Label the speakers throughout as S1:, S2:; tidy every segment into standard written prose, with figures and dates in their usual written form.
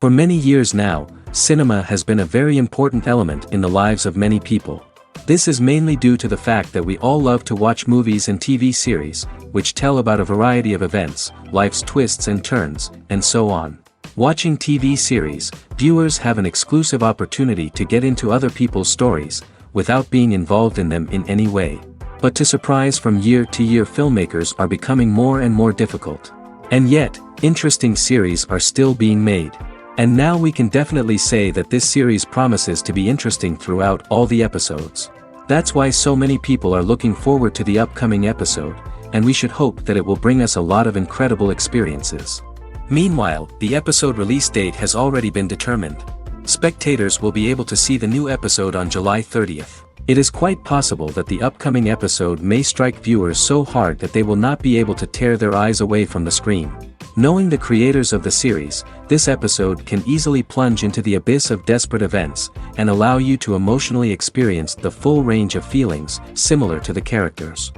S1: For many years now, cinema has been a very important element in the lives of many people. This is mainly due to the fact that we all love to watch movies and TV series, which tell about a variety of events, life's twists and turns, and so on. Watching TV series, viewers have an exclusive opportunity to get into other people's stories, without being involved in them in any way. But to surprise from year to year, filmmakers are becoming more and more difficult. And yet, interesting series are still being made. And now we can definitely say that this series promises to be interesting throughout all the episodes. That's why so many people are looking forward to the upcoming episode, and we should hope that it will bring us a lot of incredible experiences. Meanwhile, the episode release date has already been determined. Spectators will be able to see the new episode on July 30th. It is quite possible that the upcoming episode may strike viewers so hard that they will not be able to tear their eyes away from the screen. Knowing the creators of the series, this episode can easily plunge into the abyss of desperate events, and allow you to emotionally experience the full range of feelings, similar to the characters.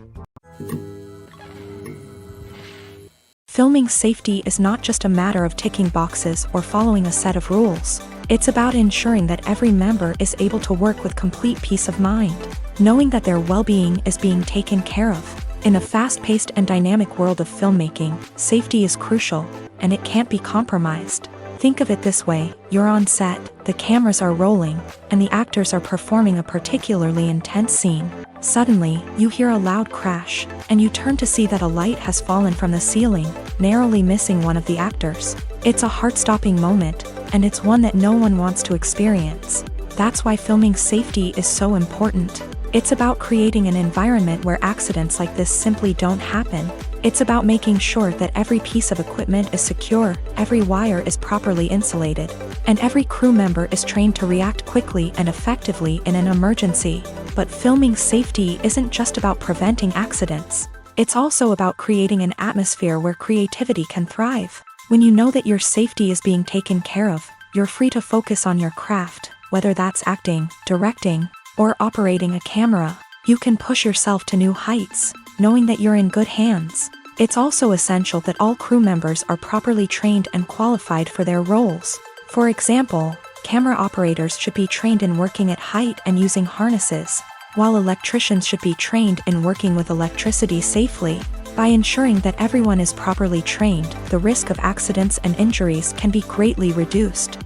S2: Filming safety is not just a matter of ticking boxes or following a set of rules. It's about ensuring that every member is able to work with complete peace of mind, knowing that their well-being is being taken care of. In a fast-paced and dynamic world of filmmaking, safety is crucial, and it can't be compromised. Think of it this way: you're on set, the cameras are rolling, and the actors are performing a particularly intense scene. Suddenly, you hear a loud crash, and you turn to see that a light has fallen from the ceiling, narrowly missing one of the actors. It's a heart-stopping moment, and it's one that no one wants to experience. That's why filming safety is so important. It's about creating an environment where accidents like this simply don't happen. It's about making sure that every piece of equipment is secure, every wire is properly insulated, and every crew member is trained to react quickly and effectively in an emergency. But filming safety isn't just about preventing accidents. It's also about creating an atmosphere where creativity can thrive. When you know that your safety is being taken care of, you're free to focus on your craft, whether that's acting, directing, or operating a camera. You can push yourself to new heights, knowing that you're in good hands. It's also essential that all crew members are properly trained and qualified for their roles. For example, camera operators should be trained in working at height and using harnesses, while electricians should be trained in working with electricity safely. By ensuring that everyone is properly trained, the risk of accidents and injuries can be greatly reduced.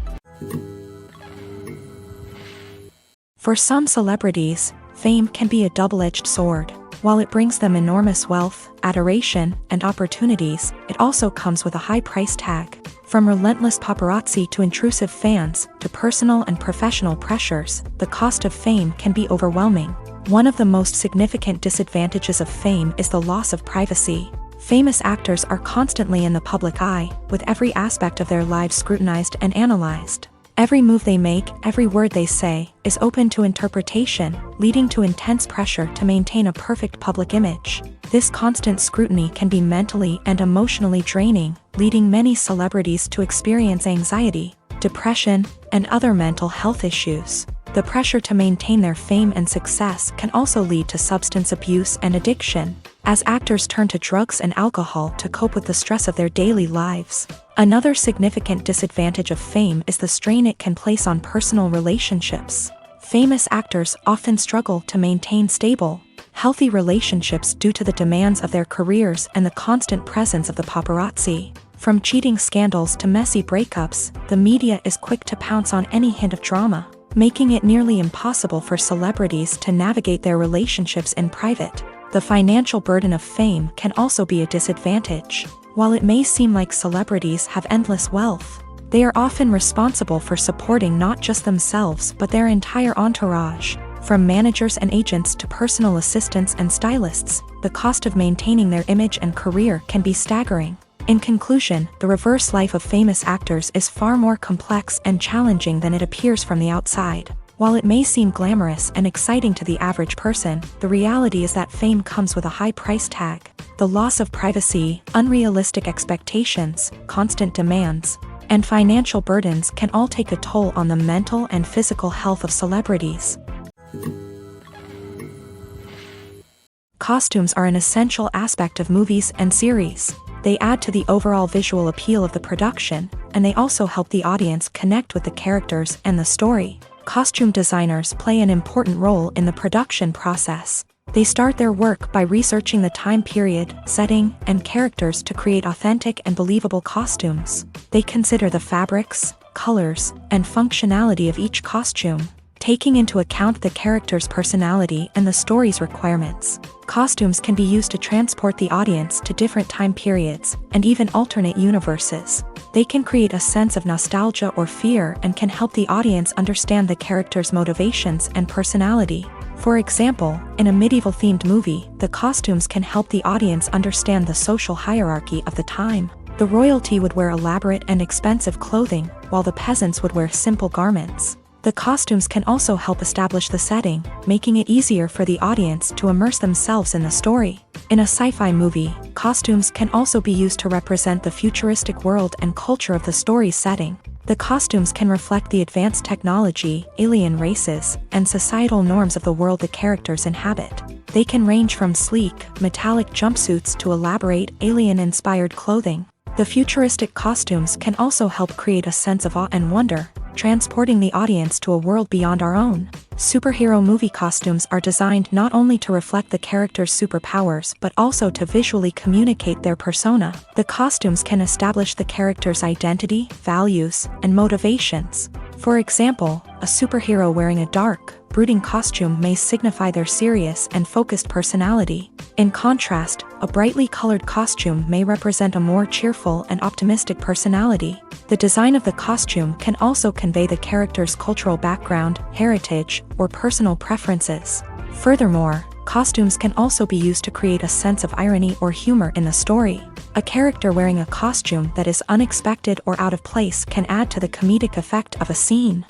S2: For some celebrities, fame can be a double-edged sword. While it brings them enormous wealth, adoration, and opportunities, it also comes with a high price tag. From relentless paparazzi to intrusive fans, to personal and professional pressures, the cost of fame can be overwhelming. One of the most significant disadvantages of fame is the loss of privacy. Famous actors are constantly in the public eye, with every aspect of their lives scrutinized and analyzed. Every move they make, every word they say, is open to interpretation, leading to intense pressure to maintain a perfect public image. This constant scrutiny can be mentally and emotionally draining, leading many celebrities to experience anxiety, depression, and other mental health issues. The pressure to maintain their fame and success can also lead to substance abuse and addiction, as actors turn to drugs and alcohol to cope with the stress of their daily lives. Another significant disadvantage of fame is the strain it can place on personal relationships. Famous actors often struggle to maintain stable, healthy relationships due to the demands of their careers and the constant presence of the paparazzi. From cheating scandals to messy breakups, the media is quick to pounce on any hint of drama, making it nearly impossible for celebrities to navigate their relationships in private. The financial burden of fame can also be a disadvantage. While it may seem like celebrities have endless wealth, they are often responsible for supporting not just themselves but their entire entourage. From managers and agents to personal assistants and stylists, the cost of maintaining their image and career can be staggering. In conclusion, the reverse life of famous actors is far more complex and challenging than it appears from the outside. While it may seem glamorous and exciting to the average person, the reality is that fame comes with a high price tag. The loss of privacy, unrealistic expectations, constant demands, and financial burdens can all take a toll on the mental and physical health of celebrities. Costumes are an essential aspect of movies and series. They add to the overall visual appeal of the production, and they also help the audience connect with the characters and the story. Costume designers play an important role in the production process. They start their work by researching the time period, setting, and characters to create authentic and believable costumes. They consider the fabrics, colors, and functionality of each costume, taking into account the character's personality and the story's requirements. Costumes can be used to transport the audience to different time periods and even alternate universes. They can create a sense of nostalgia or fear and can help the audience understand the character's motivations and personality. For example, in a medieval-themed movie, the costumes can help the audience understand the social hierarchy of the time. The royalty would wear elaborate and expensive clothing, while the peasants would wear simple garments. The costumes can also help establish the setting, making it easier for the audience to immerse themselves in the story. In a sci-fi movie, costumes can also be used to represent the futuristic world and culture of the story's setting. The costumes can reflect the advanced technology, alien races, and societal norms of the world the characters inhabit. They can range from sleek, metallic jumpsuits to elaborate, alien-inspired clothing. The futuristic costumes can also help create a sense of awe and wonder, transporting the audience to a world beyond our own. Superhero movie costumes are designed not only to reflect the character's superpowers but also to visually communicate their persona. The costumes can establish the character's identity, values, and motivations. For example, a superhero wearing a dark, brooding costume may signify their serious and focused personality. In contrast, a brightly colored costume may represent a more cheerful and optimistic personality. The design of the costume can also convey the character's cultural background, heritage, or personal preferences. Furthermore, costumes can also be used to create a sense of irony or humor in the story. A character wearing a costume that is unexpected or out of place can add to the comedic effect of a scene.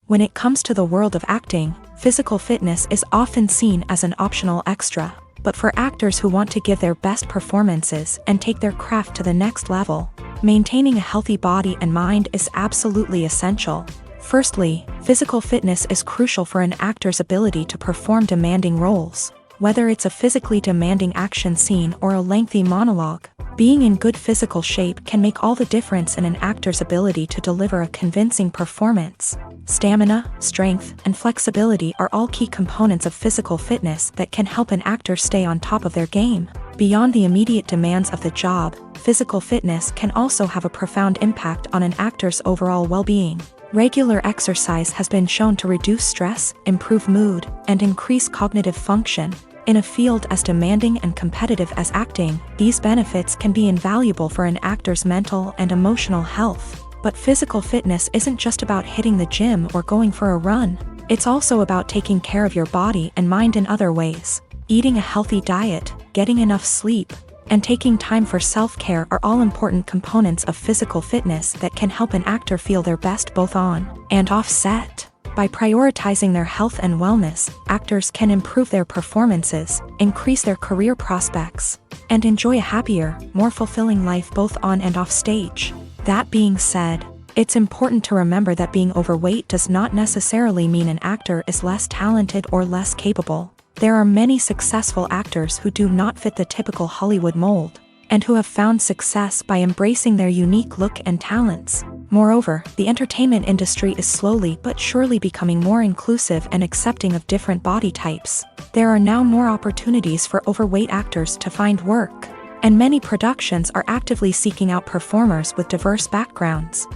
S2: When it comes to the world of acting, physical fitness is often seen as an optional extra. But for actors who want to give their best performances and take their craft to the next level, maintaining a healthy body and mind is absolutely essential. Firstly, physical fitness is crucial for an actor's ability to perform demanding roles. Whether it's a physically demanding action scene or a lengthy monologue, being in good physical shape can make all the difference in an actor's ability to deliver a convincing performance. Stamina, strength, and flexibility are all key components of physical fitness that can help an actor stay on top of their game. Beyond the immediate demands of the job, physical fitness can also have a profound impact on an actor's overall well-being. Regular exercise has been shown to reduce stress, improve mood, and increase cognitive function. In a field as demanding and competitive as acting, these benefits can be invaluable for an actor's mental and emotional health. But physical fitness isn't just about hitting the gym or going for a run. It's also about taking care of your body and mind in other ways. Eating a healthy diet, getting enough sleep, and taking time for self-care are all important components of physical fitness that can help an actor feel their best both on and off set. By prioritizing their health and wellness, actors can improve their performances, increase their career prospects, and enjoy a happier, more fulfilling life both on and off stage. That being said, it's important to remember that being overweight does not necessarily mean an actor is less talented or less capable. There are many successful actors who do not fit the typical Hollywood mold, and who have found success by embracing their unique look and talents. Moreover, the entertainment industry is slowly but surely becoming more inclusive and accepting of different body types. There are now more opportunities for overweight actors to find work, and many productions are actively seeking out performers with diverse backgrounds.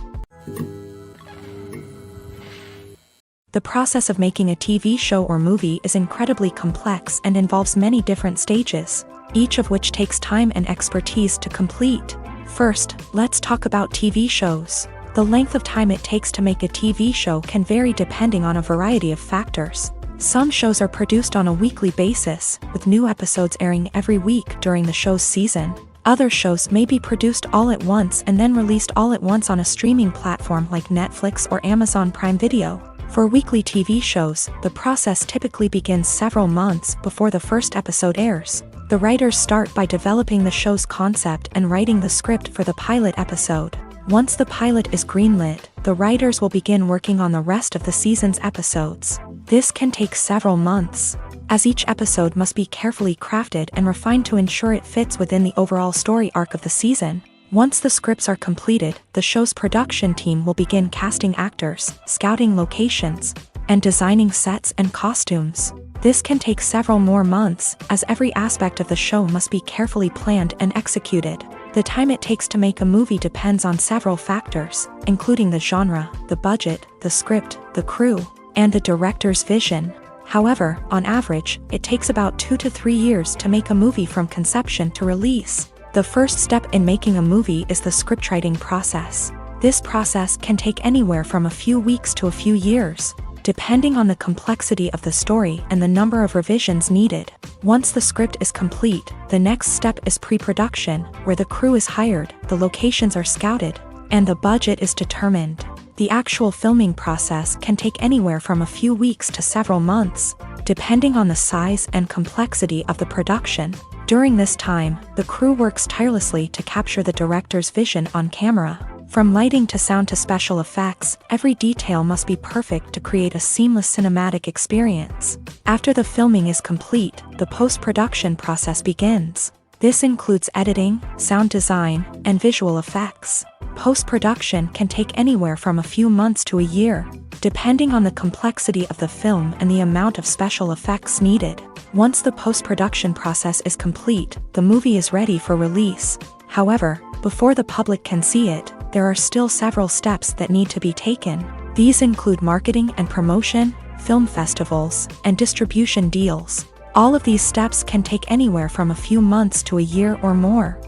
S2: The process of making a TV show or movie is incredibly complex and involves many different stages, each of which takes time and expertise to complete. First, let's talk about TV shows. The length of time it takes to make a TV show can vary depending on a variety of factors. Some shows are produced on a weekly basis, with new episodes airing every week during the show's season. Other shows may be produced all at once and then released all at once on a streaming platform like Netflix or Amazon Prime Video. For weekly TV shows, the process typically begins several months before the first episode airs. The writers start by developing the show's concept and writing the script for the pilot episode. Once the pilot is greenlit, the writers will begin working on the rest of the season's episodes. This can take several months, as each episode must be carefully crafted and refined to ensure it fits within the overall story arc of the season. Once the scripts are completed, the show's production team will begin casting actors, scouting locations, and designing sets and costumes. This can take several more months, as every aspect of the show must be carefully planned and executed. The time it takes to make a movie depends on several factors, including the genre, the budget, the script, the crew, and the director's vision. However, on average, it takes about 2 to 3 years to make a movie from conception to release. The first step in making a movie is the scriptwriting process. This process can take anywhere from a few weeks to a few years, depending on the complexity of the story and the number of revisions needed. Once the script is complete, the next step is pre-production, where the crew is hired, the locations are scouted, and the budget is determined. The actual filming process can take anywhere from a few weeks to several months, depending on the size and complexity of the production. During this time, the crew works tirelessly to capture the director's vision on camera. From lighting to sound to special effects, every detail must be perfect to create a seamless cinematic experience. After the filming is complete, the post-production process begins. This includes editing, sound design, and visual effects. Post-production can take anywhere from a few months to a year, depending on the complexity of the film and the amount of special effects needed. Once the post-production process is complete, the movie is ready for release. However, before the public can see it, there are still several steps that need to be taken. These include marketing and promotion, film festivals, and distribution deals. All of these steps can take anywhere from a few months to a year or more.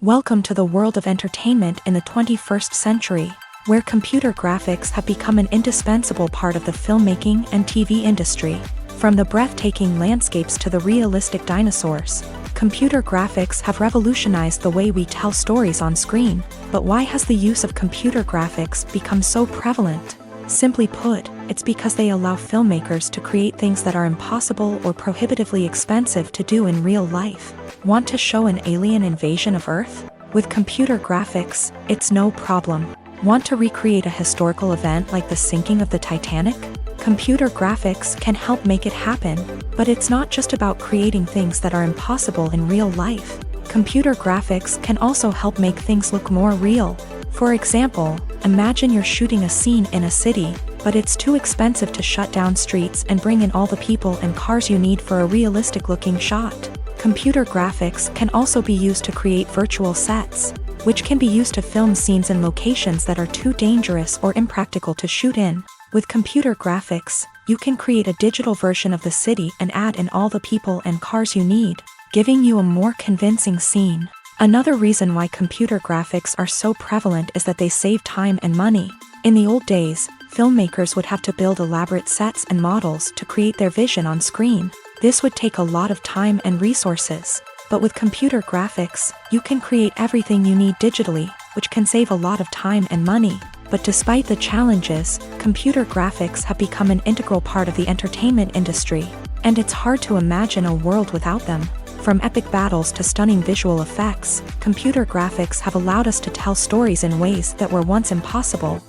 S2: Welcome to the world of entertainment in the 21st century, where computer graphics have become an indispensable part of the filmmaking and TV industry. From the breathtaking landscapes to the realistic dinosaurs, computer graphics have revolutionized the way we tell stories on screen. But why has the use of computer graphics become so prevalent? Simply put, it's because they allow filmmakers to create things that are impossible or prohibitively expensive to do in real life. Want to show an alien invasion of Earth? With computer graphics, it's no problem. Want to recreate a historical event like the sinking of the Titanic? Computer graphics can help make it happen, but it's not just about creating things that are impossible in real life. Computer graphics can also help make things look more real. For example, imagine you're shooting a scene in a city, but it's too expensive to shut down streets and bring in all the people and cars you need for a realistic-looking shot. Computer graphics can also be used to create virtual sets, which can be used to film scenes in locations that are too dangerous or impractical to shoot in. With computer graphics, you can create a digital version of the city and add in all the people and cars you need, giving you a more convincing scene. Another reason why computer graphics are so prevalent is that they save time and money. In the old days, filmmakers would have to build elaborate sets and models to create their vision on screen. This would take a lot of time and resources. But with computer graphics, you can create everything you need digitally, which can save a lot of time and money. But despite the challenges, computer graphics have become an integral part of the entertainment industry, and it's hard to imagine a world without them. From epic battles to stunning visual effects, computer graphics have allowed us to tell stories in ways that were once impossible.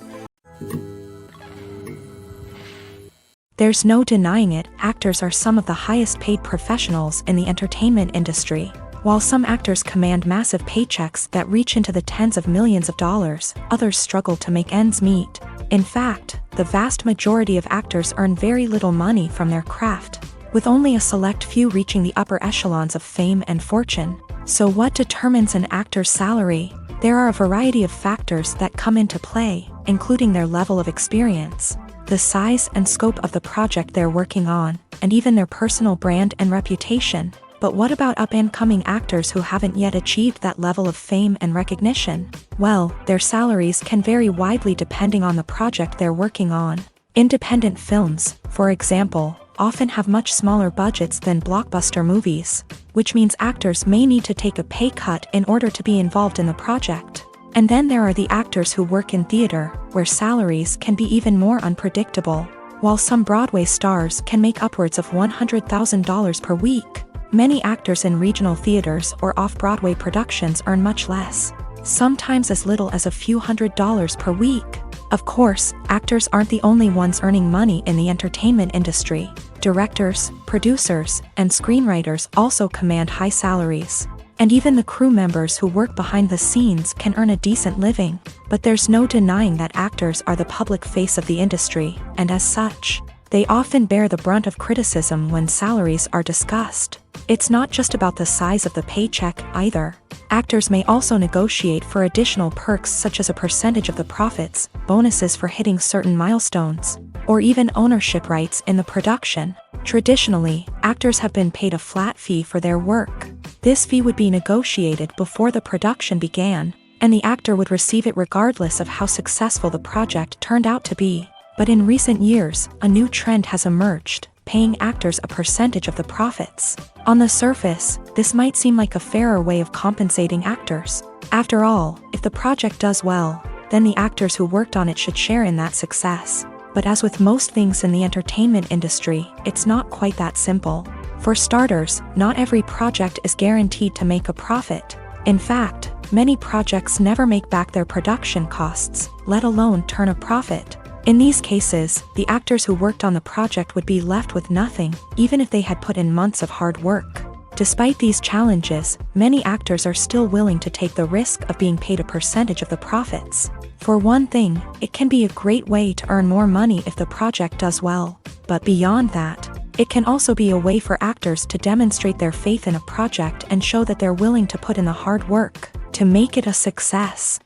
S2: There's no denying it, actors are some of the highest paid professionals in the entertainment industry. While some actors command massive paychecks that reach into the tens of millions of dollars, others struggle to make ends meet. In fact, the vast majority of actors earn very little money from their craft, with only a select few reaching the upper echelons of fame and fortune. So what determines an actor's salary? There are a variety of factors that come into play, including their level of experience, the size and scope of the project they're working on, and even their personal brand and reputation. But what about up-and-coming actors who haven't yet achieved that level of fame and recognition? Well, their salaries can vary widely depending on the project they're working on. Independent films, for example, often have much smaller budgets than blockbuster movies, which means actors may need to take a pay cut in order to be involved in the project. And then there are the actors who work in theater, where salaries can be even more unpredictable. While some Broadway stars can make upwards of $100,000 per week, many actors in regional theaters or off-Broadway productions earn much less, sometimes as little as a few $100s per week. Of course, actors aren't the only ones earning money in the entertainment industry. Directors, producers, and screenwriters also command high salaries. And even the crew members who work behind the scenes can earn a decent living. But there's no denying that actors are the public face of the industry, and as such, they often bear the brunt of criticism when salaries are discussed. It's not just about the size of the paycheck either. Actors may also negotiate for additional perks such as a percentage of the profits, bonuses for hitting certain milestones, or even ownership rights in the production. Traditionally, actors have been paid a flat fee for their work. This fee would be negotiated before the production began, and the actor would receive it regardless of how successful the project turned out to be. But in recent years, a new trend has emerged, paying actors a percentage of the profits. On the surface, this might seem like a fairer way of compensating actors. After all, if the project does well, then the actors who worked on it should share in that success. But as with most things in the entertainment industry, it's not quite that simple. For starters, not every project is guaranteed to make a profit. In fact, many projects never make back their production costs, let alone turn a profit. In these cases, the actors who worked on the project would be left with nothing, even if they had put in months of hard work. Despite these challenges, many actors are still willing to take the risk of being paid a percentage of the profits. For one thing, it can be a great way to earn more money if the project does well. But beyond that, it can also be a way for actors to demonstrate their faith in a project and show that they're willing to put in the hard work to make it a success.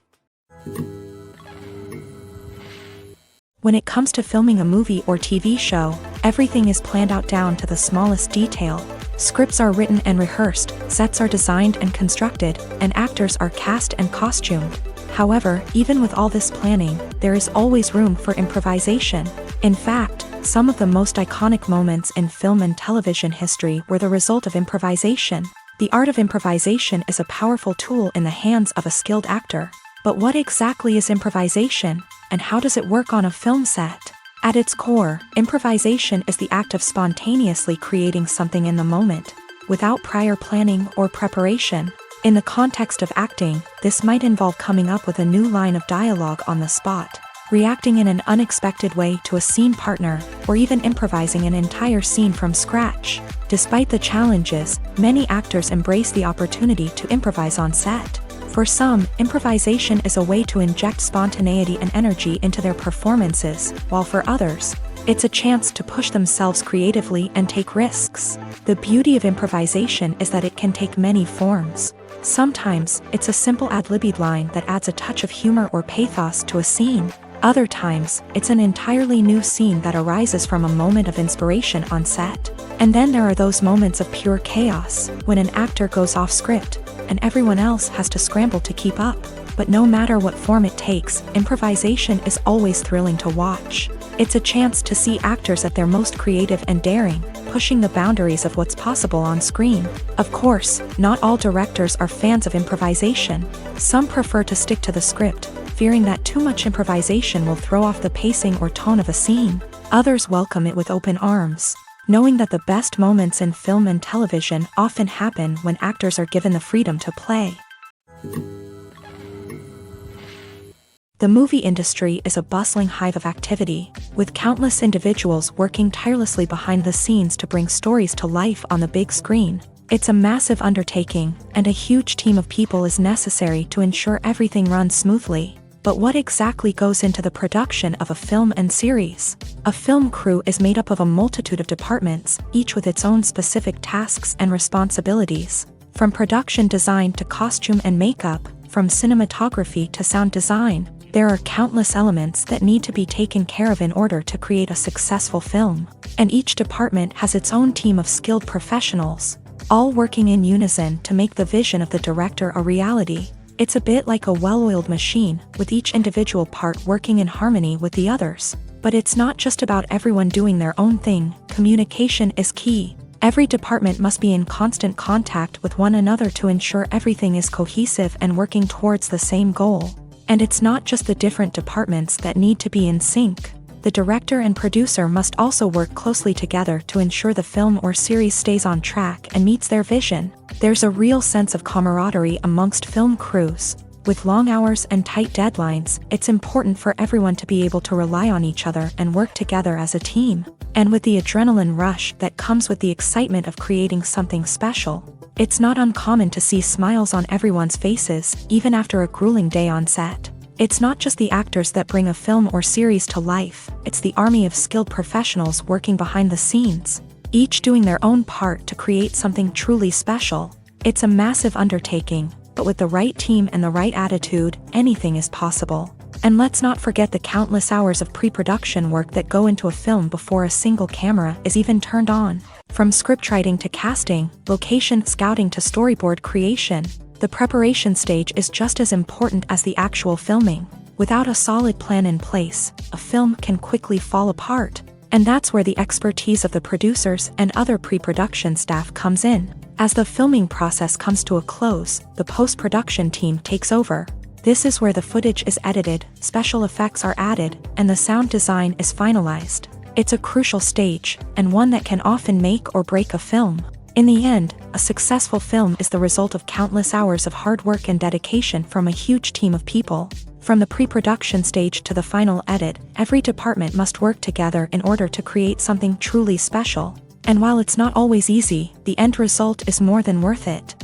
S2: When it comes to filming a movie or TV show, everything is planned out down to the smallest detail. Scripts are written and rehearsed, sets are designed and constructed, and actors are cast and costumed. However, even with all this planning, there is always room for improvisation. In fact, some of the most iconic moments in film and television history were the result of improvisation. The art of improvisation is a powerful tool in the hands of a skilled actor. But what exactly is improvisation, and how does it work on a film set? At its core, improvisation is the act of spontaneously creating something in the moment, without prior planning or preparation. In the context of acting, this might involve coming up with a new line of dialogue on the spot, reacting in an unexpected way to a scene partner, or even improvising an entire scene from scratch. Despite the challenges, many actors embrace the opportunity to improvise on set. For some, improvisation is a way to inject spontaneity and energy into their performances, while for others, it's a chance to push themselves creatively and take risks. The beauty of improvisation is that it can take many forms. Sometimes, it's a simple ad-libbed line that adds a touch of humor or pathos to a scene. Other times, it's an entirely new scene that arises from a moment of inspiration on set. And then there are those moments of pure chaos, when an actor goes off script, and everyone else has to scramble to keep up. But no matter what form it takes, improvisation is always thrilling to watch. It's a chance to see actors at their most creative and daring, pushing the boundaries of what's possible on screen. Of course, not all directors are fans of improvisation. Some prefer to stick to the script, fearing that too much improvisation will throw off the pacing or tone of a scene. Others welcome it with open arms, knowing that the best moments in film and television often happen when actors are given the freedom to play. The movie industry is a bustling hive of activity, with countless individuals working tirelessly behind the scenes to bring stories to life on the big screen. It's a massive undertaking, and a huge team of people is necessary to ensure everything runs smoothly. But what exactly goes into the production of a film and series? A film crew is made up of a multitude of departments, each with its own specific tasks and responsibilities. From production design to costume and makeup, from cinematography to sound design, there are countless elements that need to be taken care of in order to create a successful film. And each department has its own team of skilled professionals, all working in unison to make the vision of the director a reality. It's a bit like a well-oiled machine, with each individual part working in harmony with the others. But it's not just about everyone doing their own thing. Communication is key. Every department must be in constant contact with one another to ensure everything is cohesive and working towards the same goal. And it's not just the different departments that need to be in sync. The director and producer must also work closely together to ensure the film or series stays on track and meets their vision. There's a real sense of camaraderie amongst film crews. With long hours and tight deadlines, it's important for everyone to be able to rely on each other and work together as a team. And with the adrenaline rush that comes with the excitement of creating something special, it's not uncommon to see smiles on everyone's faces, even after a grueling day on set. It's not just the actors that bring a film or series to life, it's the army of skilled professionals working behind the scenes, each doing their own part to create something truly special. It's a massive undertaking, but with the right team and the right attitude, anything is possible. And let's not forget the countless hours of pre-production work that go into a film before a single camera is even turned on. From scriptwriting to casting, location scouting to storyboard creation, the preparation stage is just as important as the actual filming. Without a solid plan in place, a film can quickly fall apart. And that's where the expertise of the producers and other pre-production staff comes in. As the filming process comes to a close, the post-production team takes over. This is where the footage is edited, special effects are added, and the sound design is finalized. It's a crucial stage, and one that can often make or break a film. In the end, a successful film is the result of countless hours of hard work and dedication from a huge team of people. From the pre-production stage to the final edit, every department must work together in order to create something truly special. And while it's not always easy, the end result is more than worth it.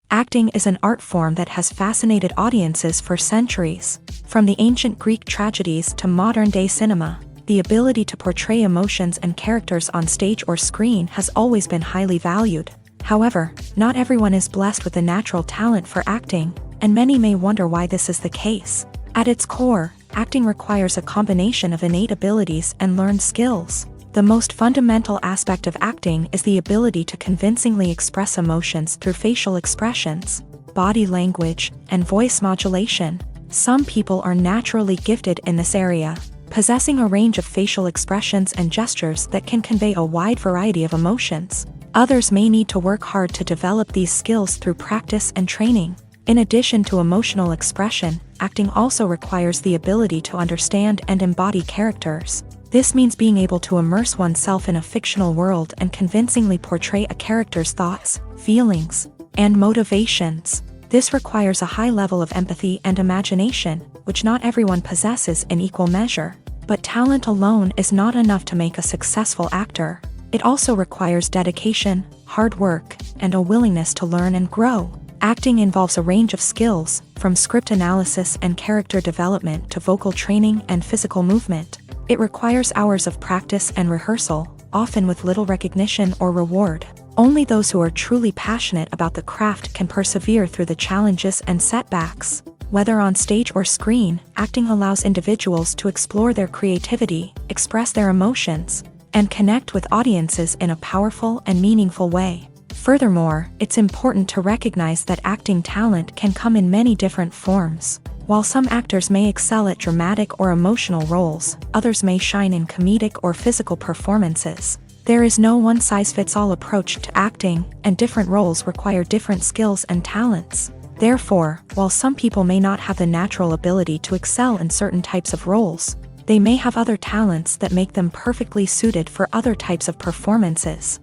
S2: Acting is an art form that has fascinated audiences for centuries. From the ancient Greek tragedies to modern-day cinema, the ability to portray emotions and characters on stage or screen has always been highly valued. However, not everyone is blessed with a natural talent for acting, and many may wonder why this is the case. At its core, acting requires a combination of innate abilities and learned skills. The most fundamental aspect of acting is the ability to convincingly express emotions through facial expressions, body language, and voice modulation. Some people are naturally gifted in this area, possessing a range of facial expressions and gestures that can convey a wide variety of emotions. Others may need to work hard to develop these skills through practice and training. In addition to emotional expression, acting also requires the ability to understand and embody characters. This means being able to immerse oneself in a fictional world and convincingly portray a character's thoughts, feelings, and motivations. This requires a high level of empathy and imagination, which not everyone possesses in equal measure. But talent alone is not enough to make a successful actor. It also requires dedication, hard work, and a willingness to learn and grow. Acting involves a range of skills, from script analysis and character development to vocal training and physical movement. It requires hours of practice and rehearsal, often with little recognition or reward. Only those who are truly passionate about the craft can persevere through the challenges and setbacks. Whether on stage or screen, acting allows individuals to explore their creativity, express their emotions, and connect with audiences in a powerful and meaningful way. Furthermore, it's important to recognize that acting talent can come in many different forms. While some actors may excel at dramatic or emotional roles, others may shine in comedic or physical performances. There is no one-size-fits-all approach to acting, and different roles require different skills and talents. Therefore, while some people may not have the natural ability to excel in certain types of roles, they may have other talents that make them perfectly suited for other types of performances.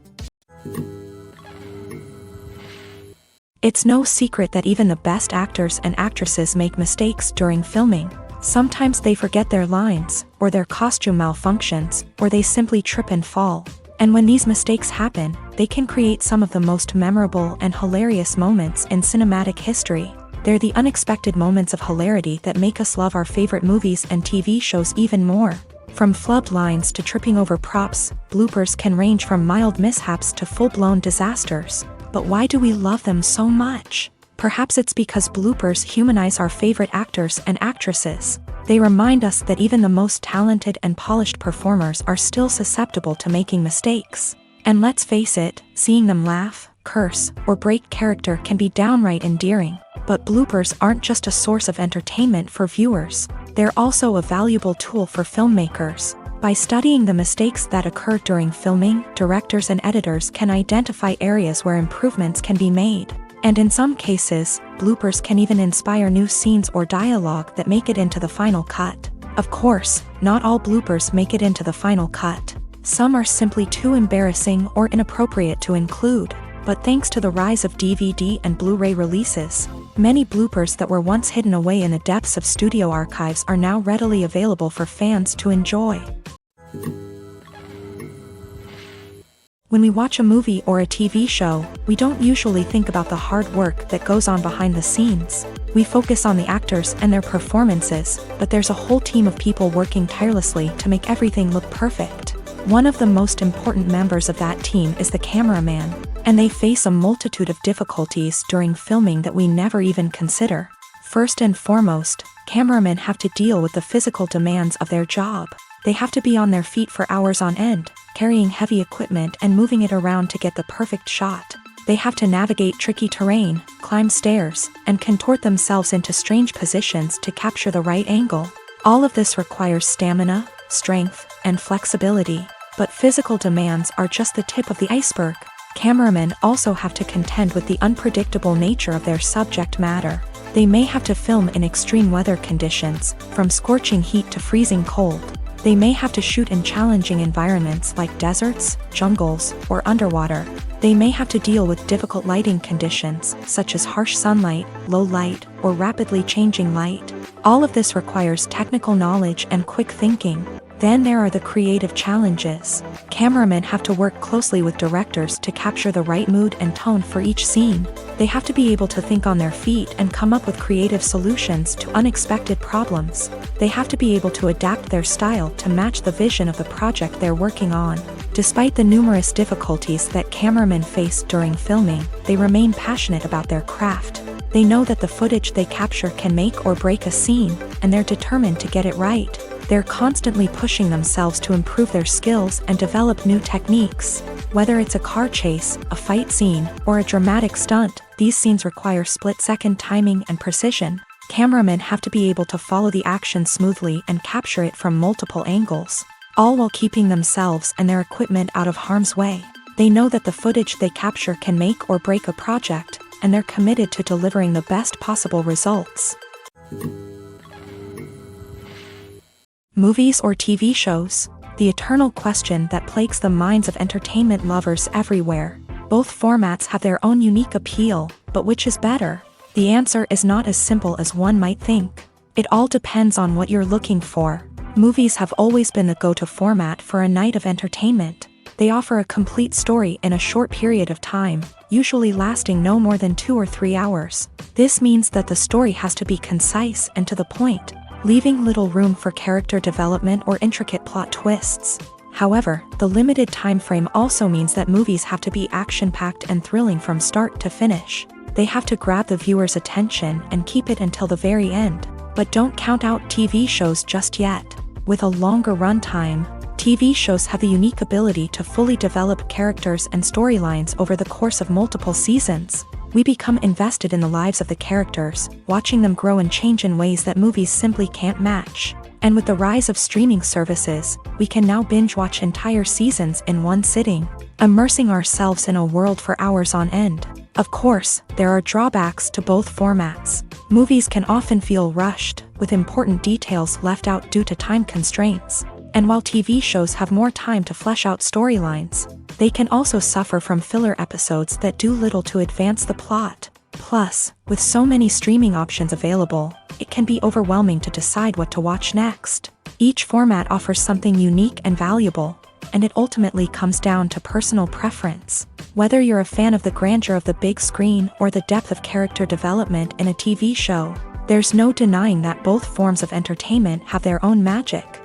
S2: It's no secret that even the best actors and actresses make mistakes during filming. Sometimes they forget their lines, or their costume malfunctions, or they simply trip and fall. And when these mistakes happen, they can create some of the most memorable and hilarious moments in cinematic history. They're the unexpected moments of hilarity that make us love our favorite movies and TV shows even more. From flubbed lines to tripping over props, bloopers can range from mild mishaps to full-blown disasters. But why do we love them so much? Perhaps it's because bloopers humanize our favorite actors and actresses. They remind us that even the most talented and polished performers are still susceptible to making mistakes. And let's face it, seeing them laugh, curse, or break character can be downright endearing. But bloopers aren't just a source of entertainment for viewers. They're also a valuable tool for filmmakers. By studying the mistakes that occur during filming, directors and editors can identify areas where improvements can be made. And in some cases, bloopers can even inspire new scenes or dialogue that make it into the final cut. Of course, not all bloopers make it into the final cut. Some are simply too embarrassing or inappropriate to include. But thanks to the rise of DVD and Blu-ray releases, many bloopers that were once hidden away in the depths of studio archives are now readily available for fans to enjoy. When we watch a movie or a TV show, we don't usually think about the hard work that goes on behind the scenes. We focus on the actors and their performances, but there's a whole team of people working tirelessly to make everything look perfect. One of the most important members of that team is the cameraman, and they face a multitude of difficulties during filming that we never even consider. First and foremost, cameramen have to deal with the physical demands of their job. They have to be on their feet for hours on end, carrying heavy equipment and moving it around to get the perfect shot. They have to navigate tricky terrain, climb stairs, and contort themselves into strange positions to capture the right angle. All of this requires stamina, strength, and flexibility. But physical demands are just the tip of the iceberg. Cameramen also have to contend with the unpredictable nature of their subject matter. They may have to film in extreme weather conditions, from scorching heat to freezing cold. They may have to shoot in challenging environments like deserts, jungles, or underwater. They may have to deal with difficult lighting conditions, such as harsh sunlight, low light, or rapidly changing light. All of this requires technical knowledge and quick thinking. Then there are the creative challenges. Cameramen have to work closely with directors to capture the right mood and tone for each scene. They have to be able to think on their feet and come up with creative solutions to unexpected problems. They have to be able to adapt their style to match the vision of the project they're working on. Despite the numerous difficulties that cameramen face during filming, they remain passionate about their craft. They know that the footage they capture can make or break a scene, and they're determined to get it right. They're constantly pushing themselves to improve their skills and develop new techniques. Whether it's a car chase, a fight scene, or a dramatic stunt, these scenes require split-second timing and precision. Cameramen have to be able to follow the action smoothly and capture it from multiple angles, all while keeping themselves and their equipment out of harm's way. They know that the footage they capture can make or break a project, and they're committed to delivering the best possible results. Movies or TV shows? The eternal question that plagues the minds of entertainment lovers everywhere. Both formats have their own unique appeal, but which is better? The answer is not as simple as one might think. It all depends on what you're looking for. Movies have always been the go-to format for a night of entertainment. They offer a complete story in a short period of time, usually lasting no more than 2 or 3 hours. This means that the story has to be concise and to the point, leaving little room for character development or intricate plot twists. However, the limited time frame also means that movies have to be action-packed and thrilling from start to finish. They have to grab the viewer's attention and keep it until the very end. But don't count out TV shows just yet. With a longer runtime, TV shows have the unique ability to fully develop characters and storylines over the course of multiple seasons. We become invested in the lives of the characters, watching them grow and change in ways that movies simply can't match. And with the rise of streaming services, we can now binge-watch entire seasons in one sitting, immersing ourselves in a world for hours on end. Of course, there are drawbacks to both formats. Movies can often feel rushed, with important details left out due to time constraints. And while TV shows have more time to flesh out storylines, they can also suffer from filler episodes that do little to advance the plot. Plus, with so many streaming options available, it can be overwhelming to decide what to watch next. Each format offers something unique and valuable, and it ultimately comes down to personal preference. Whether you're a fan of the grandeur of the big screen or the depth of character development in a TV show, there's no denying that both forms of entertainment have their own magic.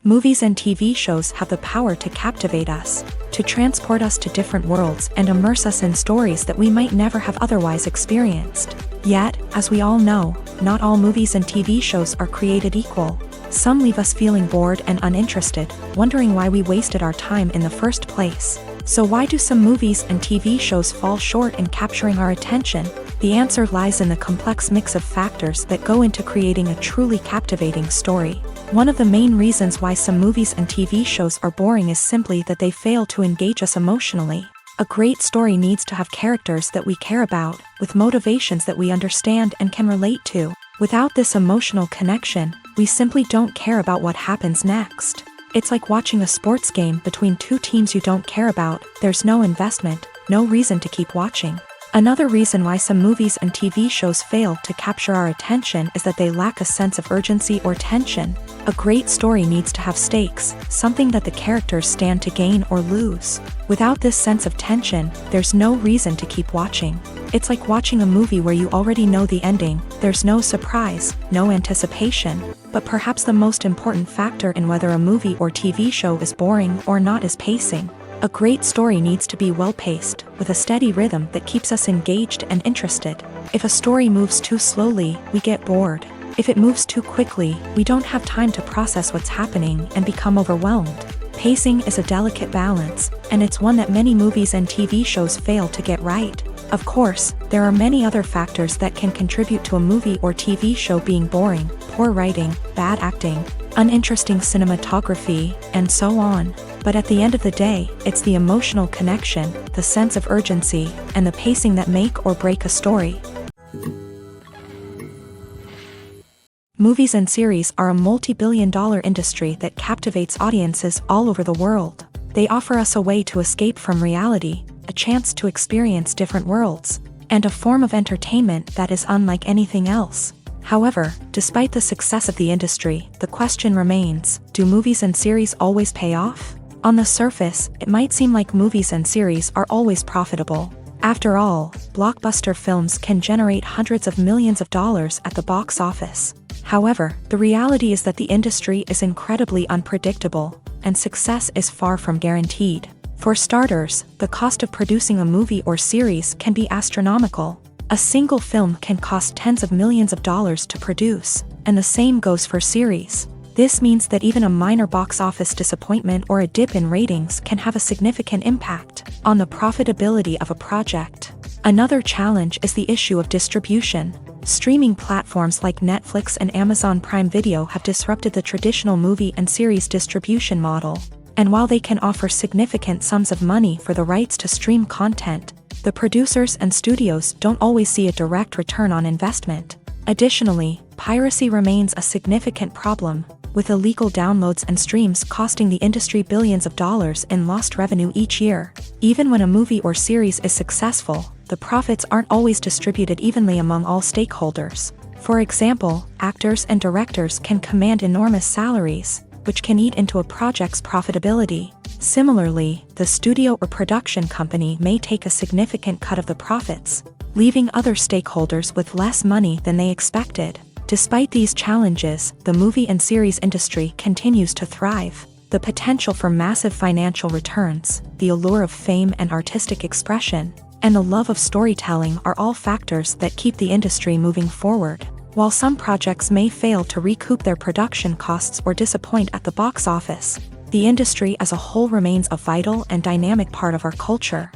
S2: Movies and TV shows have the power to captivate us, to transport us to different worlds and immerse us in stories that we might never have otherwise experienced. Yet, as we all know, not all movies and TV shows are created equal. Some leave us feeling bored and uninterested, wondering why we wasted our time in the first place. So why do some movies and TV shows fall short in capturing our attention? The answer lies in the complex mix of factors that go into creating a truly captivating story. One of the main reasons why some movies and TV shows are boring is simply that they fail to engage us emotionally. A great story needs to have characters that we care about, with motivations that we understand and can relate to. Without this emotional connection, we simply don't care about what happens next. It's like watching a sports game between two teams you don't care about. There's no investment, no reason to keep watching. Another reason why some movies and TV shows fail to capture our attention is that they lack a sense of urgency or tension. A great story needs to have stakes, something that the characters stand to gain or lose. Without this sense of tension, there's no reason to keep watching. It's like watching a movie where you already know the ending. There's no surprise, no anticipation. But perhaps the most important factor in whether a movie or TV show is boring or not is pacing. A great story needs to be well-paced, with a steady rhythm that keeps us engaged and interested. If a story moves too slowly, we get bored. If it moves too quickly, we don't have time to process what's happening and become overwhelmed. Pacing is a delicate balance, and it's one that many movies and TV shows fail to get right. Of course, there are many other factors that can contribute to a movie or TV show being boring: poor writing, bad acting, uninteresting cinematography, and so on. But at the end of the day, it's the emotional connection, the sense of urgency, and the pacing that make or break a story. Movies and series are a multi-billion-dollar industry that captivates audiences all over the world. They offer us a way to escape from reality, a chance to experience different worlds, and a form of entertainment that is unlike anything else. However, despite the success of the industry, the question remains: do movies and series always pay off? On the surface, it might seem like movies and series are always profitable. After all, blockbuster films can generate hundreds of millions of dollars at the box office. However, the reality is that the industry is incredibly unpredictable, and success is far from guaranteed. For starters, the cost of producing a movie or series can be astronomical. A single film can cost tens of millions of dollars to produce, and the same goes for series. This means that even a minor box office disappointment or a dip in ratings can have a significant impact on the profitability of a project. Another challenge is the issue of distribution. Streaming platforms like Netflix and Amazon Prime Video have disrupted the traditional movie and series distribution model. And while they can offer significant sums of money for the rights to stream content, the producers and studios don't always see a direct return on investment. Additionally, piracy remains a significant problem, with illegal downloads and streams costing the industry billions of dollars in lost revenue each year. Even when a movie or series is successful, the profits aren't always distributed evenly among all stakeholders. For example, actors and directors can command enormous salaries, which can eat into a project's profitability. Similarly, the studio or production company may take a significant cut of the profits, leaving other stakeholders with less money than they expected. Despite these challenges, the movie and series industry continues to thrive. The potential for massive financial returns, the allure of fame and artistic expression, and the love of storytelling are all factors that keep the industry moving forward. While some projects may fail to recoup their production costs or disappoint at the box office, the industry as a whole remains a vital and dynamic part of our culture.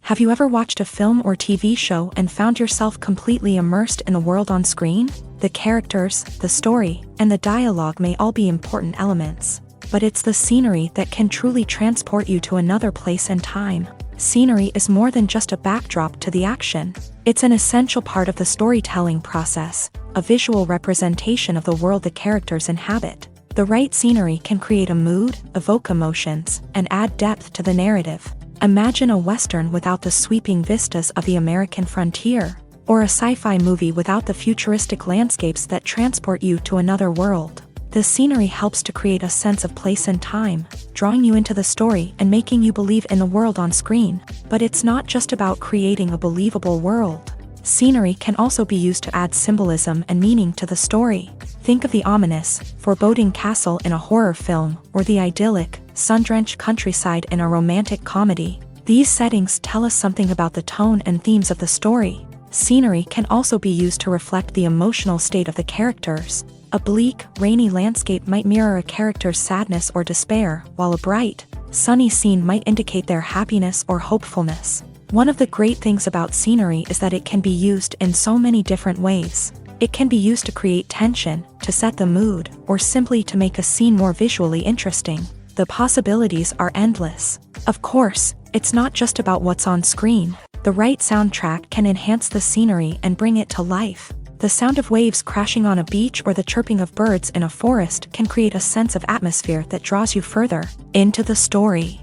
S2: Have you ever watched a film or TV show and found yourself completely immersed in the world on screen? The characters, the story, and the dialogue may all be important elements, but it's the scenery that can truly transport you to another place and time. Scenery is more than just a backdrop to the action. It's an essential part of the storytelling process, a visual representation of the world the characters inhabit. The right scenery can create a mood, evoke emotions, and add depth to the narrative. Imagine a Western without the sweeping vistas of the American frontier. or a sci-fi movie without the futuristic landscapes that transport you to another world. The scenery helps to create a sense of place and time, drawing you into the story and making you believe in the world on screen. But it's not just about creating a believable world. Scenery can also be used to add symbolism and meaning to the story. Think of the ominous, foreboding castle in a horror film, or the idyllic, sun-drenched countryside in a romantic comedy. These settings tell us something about the tone and themes of the story. Scenery can also be used to reflect the emotional state of the characters. A bleak, rainy landscape might mirror a character's sadness or despair, while a bright, sunny scene might indicate their happiness or hopefulness. One of the great things about scenery is that it can be used in so many different ways. It can be used to create tension, to set the mood, or simply to make a scene more visually interesting. The possibilities are endless. Of course, it's not just about what's on screen. The right soundtrack can enhance the scenery and bring it to life. The sound of waves crashing on a beach or the chirping of birds in a forest can create a sense of atmosphere that draws you further into the story.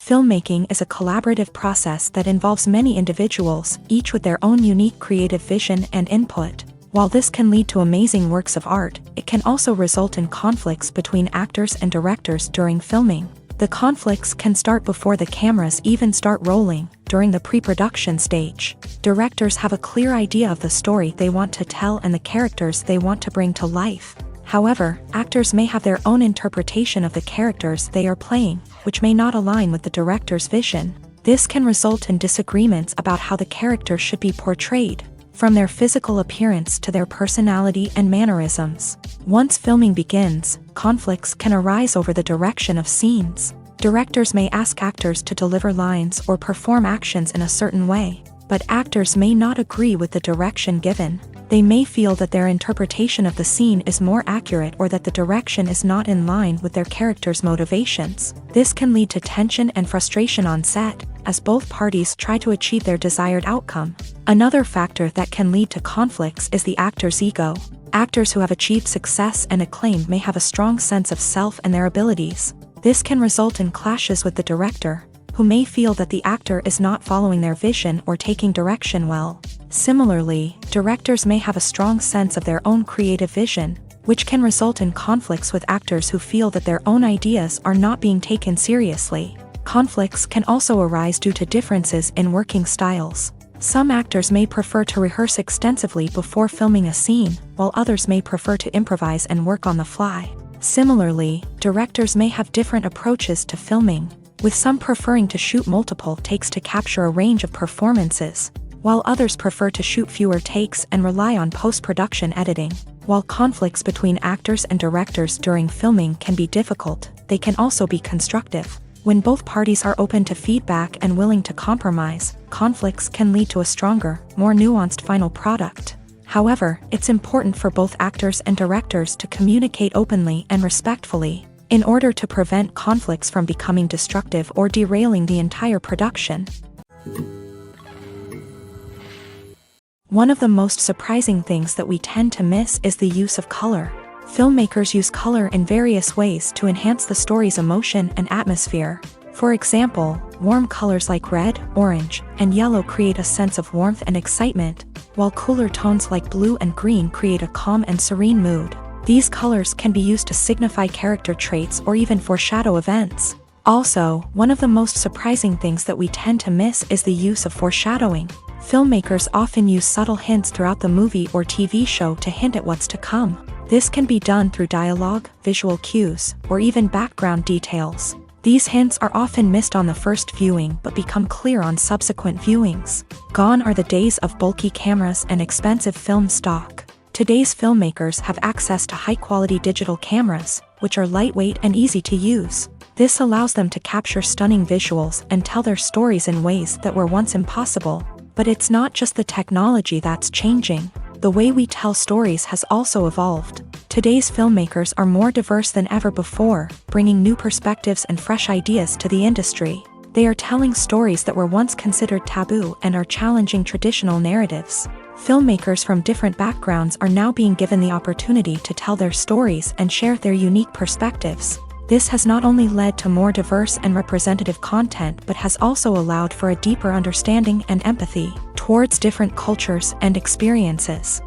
S2: Filmmaking is a collaborative process that involves many individuals, each with their own unique creative vision and input. While this can lead to amazing works of art, it can also result in conflicts between actors and directors during filming. The conflicts can start before the cameras even start rolling, during the pre-production stage. Directors have a clear idea of the story they want to tell and the characters they want to bring to life. However, actors may have their own interpretation of the characters they are playing, which may not align with the director's vision. This can result in disagreements about how the character should be portrayed, from their physical appearance to their personality and mannerisms. Once filming begins, conflicts can arise over the direction of scenes. Directors may ask actors to deliver lines or perform actions in a certain way, but actors may not agree with the direction given. They may feel that their interpretation of the scene is more accurate or that the direction is not in line with their character's motivations. This can lead to tension and frustration on set, as both parties try to achieve their desired outcome. Another factor that can lead to conflicts is the actor's ego. Actors who have achieved success and acclaim may have a strong sense of self and their abilities. This can result in clashes with the director, who may feel that the actor is not following their vision or taking direction well. Similarly, directors may have a strong sense of their own creative vision, which can result in conflicts with actors who feel that their own ideas are not being taken seriously. Conflicts can also arise due to differences in working styles. Some actors may prefer to rehearse extensively before filming a scene, while others may prefer to improvise and work on the fly. Similarly, directors may have different approaches to filming, with some preferring to shoot multiple takes to capture a range of performances, while others prefer to shoot fewer takes and rely on post-production editing. While conflicts between actors and directors during filming can be difficult, they can also be constructive. When both parties are open to feedback and willing to compromise, conflicts can lead to a stronger, more nuanced final product. However, it's important for both actors and directors to communicate openly and respectfully, in order to prevent conflicts from becoming destructive or derailing the entire production. One of the most surprising things that we tend to miss is the use of color. Filmmakers use color in various ways to enhance the story's emotion and atmosphere. For example, warm colors like red, orange, and yellow create a sense of warmth and excitement, while cooler tones like blue and green create a calm and serene mood. These colors can be used to signify character traits or even foreshadow events. Also, one of the most surprising things that we tend to miss is the use of foreshadowing. Filmmakers often use subtle hints throughout the movie or TV show to hint at what's to come. This can be done through dialogue, visual cues, or even background details. These hints are often missed on the first viewing but become clear on subsequent viewings. Gone are the days of bulky cameras and expensive film stock. Today's filmmakers have access to high-quality digital cameras, which are lightweight and easy to use. This allows them to capture stunning visuals and tell their stories in ways that were once impossible. But it's not just the technology that's changing. The way we tell stories has also evolved. Today's filmmakers are more diverse than ever before, bringing new perspectives and fresh ideas to the industry. They are telling stories that were once considered taboo and are challenging traditional narratives. Filmmakers from different backgrounds are now being given the opportunity to tell their stories and share their unique perspectives. This has not only led to more diverse and representative content but has also allowed for a deeper understanding and empathy towards different cultures and experiences.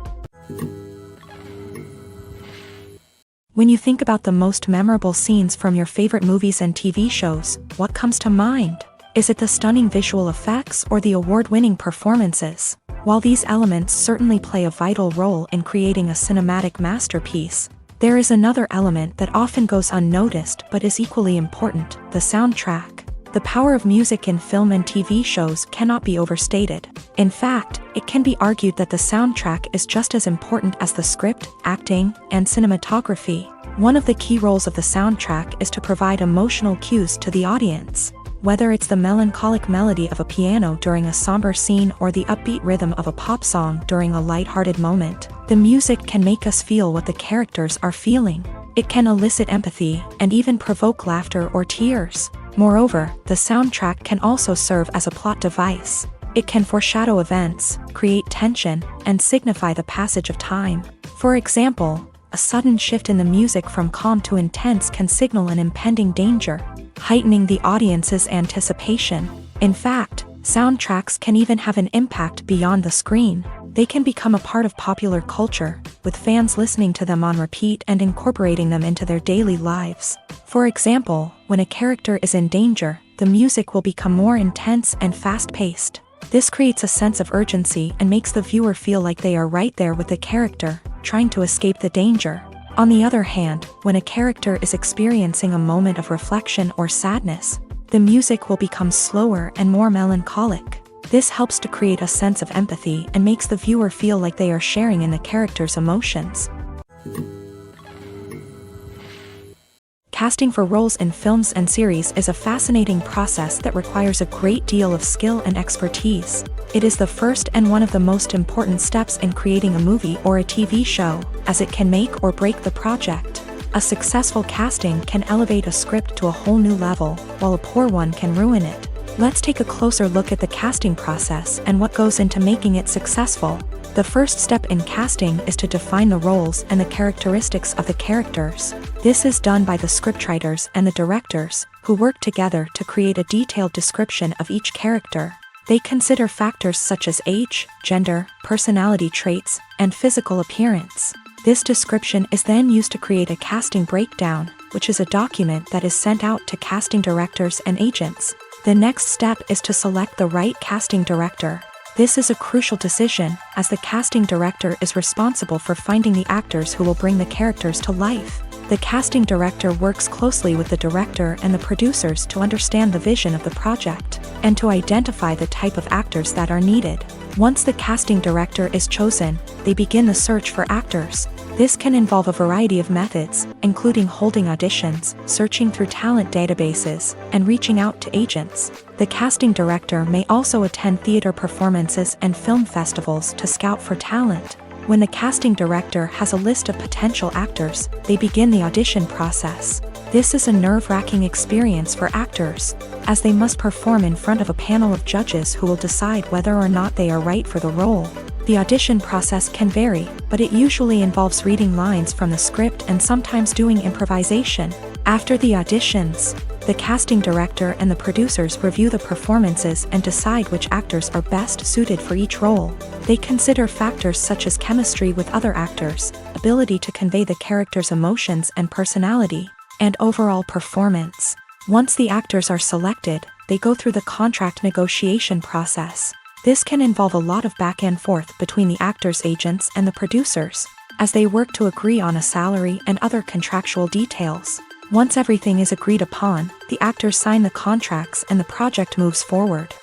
S2: When you think about the most memorable scenes from your favorite movies and TV shows, what comes to mind? Is it the stunning visual effects or the award-winning performances? While these elements certainly play a vital role in creating a cinematic masterpiece, there is another element that often goes unnoticed but is equally important: the soundtrack. The power of music in film and TV shows cannot be overstated. In fact, it can be argued that the soundtrack is just as important as the script, acting, and cinematography. One of the key roles of the soundtrack is to provide emotional cues to the audience. Whether it's the melancholic melody of a piano during a somber scene or the upbeat rhythm of a pop song during a light-hearted moment, the music can make us feel what the characters are feeling. It can elicit empathy and even provoke laughter or tears. Moreover, the soundtrack can also serve as a plot device. It can foreshadow events, create tension, and signify the passage of time. For example, a sudden shift in the music from calm to intense can signal an impending danger, heightening the audience's anticipation. In fact, soundtracks can even have an impact beyond the screen. They can become a part of popular culture, with fans listening to them on repeat and incorporating them into their daily lives. For example, when a character is in danger, the music will become more intense and fast-paced. This creates a sense of urgency and makes the viewer feel like they are right there with the character, trying to escape the danger. On the other hand, when a character is experiencing a moment of reflection or sadness, the music will become slower and more melancholic. This helps to create a sense of empathy and makes the viewer feel like they are sharing in the character's emotions. Casting for roles in films and series is a fascinating process that requires a great deal of skill and expertise. It is the first and one of the most important steps in creating a movie or a TV show, as it can make or break the project. A successful casting can elevate a script to a whole new level, while a poor one can ruin it. Let's take a closer look at the casting process and what goes into making it successful. The first step in casting is to define the roles and the characteristics of the characters. This is done by the scriptwriters and the directors, who work together to create a detailed description of each character. They consider factors such as age, gender, personality traits, and physical appearance. This description is then used to create a casting breakdown, which is a document that is sent out to casting directors and agents. The next step is to select the right casting director. This is a crucial decision, as the casting director is responsible for finding the actors who will bring the characters to life. The casting director works closely with the director and the producers to understand the vision of the project, and to identify the type of actors that are needed. Once the casting director is chosen, they begin the search for actors. This can involve a variety of methods, including holding auditions, searching through talent databases, and reaching out to agents. The casting director may also attend theater performances and film festivals to scout for talent. When the casting director has a list of potential actors, they begin the audition process. This is a nerve-wracking experience for actors, as they must perform in front of a panel of judges who will decide whether or not they are right for the role. The audition process can vary, but it usually involves reading lines from the script and sometimes doing improvisation. After the auditions, the casting director and the producers review the performances and decide which actors are best suited for each role. They consider factors such as chemistry with other actors, ability to convey the character's emotions and personality, and overall performance. Once the actors are selected, they go through the contract negotiation process. This can involve a lot of back and forth between the actors' agents and the producers, as they work to agree on a salary and other contractual details. Once everything is agreed upon, the actors sign the contracts and the project moves forward.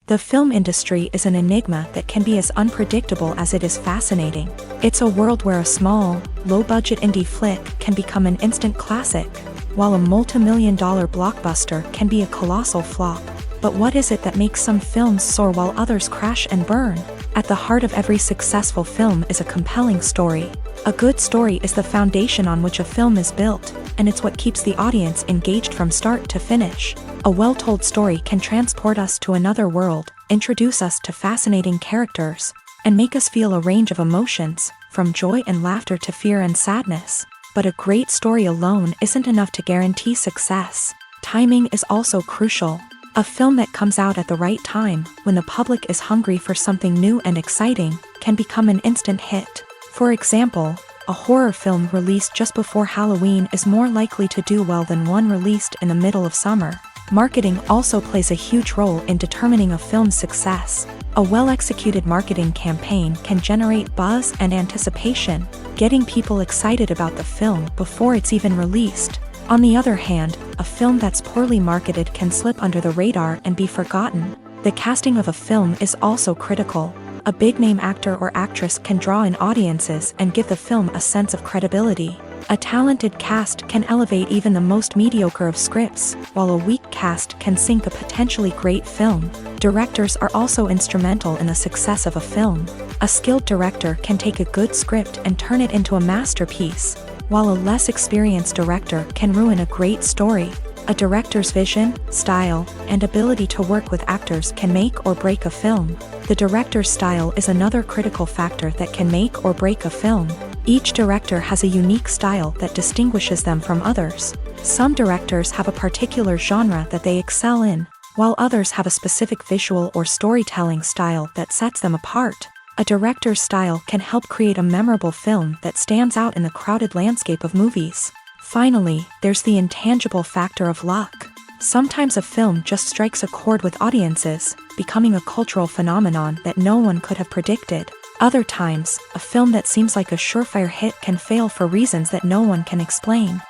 S2: The film industry is an enigma that can be as unpredictable as it is fascinating. It's a world where a small, low-budget indie flick can become an instant classic, while a multi-million-dollar blockbuster can be a colossal flop. But what is it that makes some films soar while others crash and burn? At the heart of every successful film is a compelling story. A good story is the foundation on which a film is built, and it's what keeps the audience engaged from start to finish. A well-told story can transport us to another world, introduce us to fascinating characters, and make us feel a range of emotions, from joy and laughter to fear and sadness. But a great story alone isn't enough to guarantee success. Timing is also crucial. A film that comes out at the right time, when the public is hungry for something new and exciting, can become an instant hit. For example, a horror film released just before Halloween is more likely to do well than one released in the middle of summer. Marketing also plays a huge role in determining a film's success. A well-executed marketing campaign can generate buzz and anticipation, getting people excited about the film before it's even released. On the other hand, a film that's poorly marketed can slip under the radar and be forgotten. The casting of a film is also critical. A big-name actor or actress can draw in audiences and give the film a sense of credibility. A talented cast can elevate even the most mediocre of scripts, while a weak cast can sink a potentially great film. Directors are also instrumental in the success of a film. A skilled director can take a good script and turn it into a masterpiece, while a less experienced director can ruin a great story. A director's vision, style, and ability to work with actors can make or break a film. The director's style is another critical factor that can make or break a film. Each director has a unique style that distinguishes them from others. Some directors have a particular genre that they excel in, while others have a specific visual or storytelling style that sets them apart. A director's style can help create a memorable film that stands out in the crowded landscape of movies. Finally, there's the intangible factor of luck. Sometimes a film just strikes a chord with audiences, becoming a cultural phenomenon that no one could have predicted. Other times, a film that seems like a surefire hit can fail for reasons that no one can explain.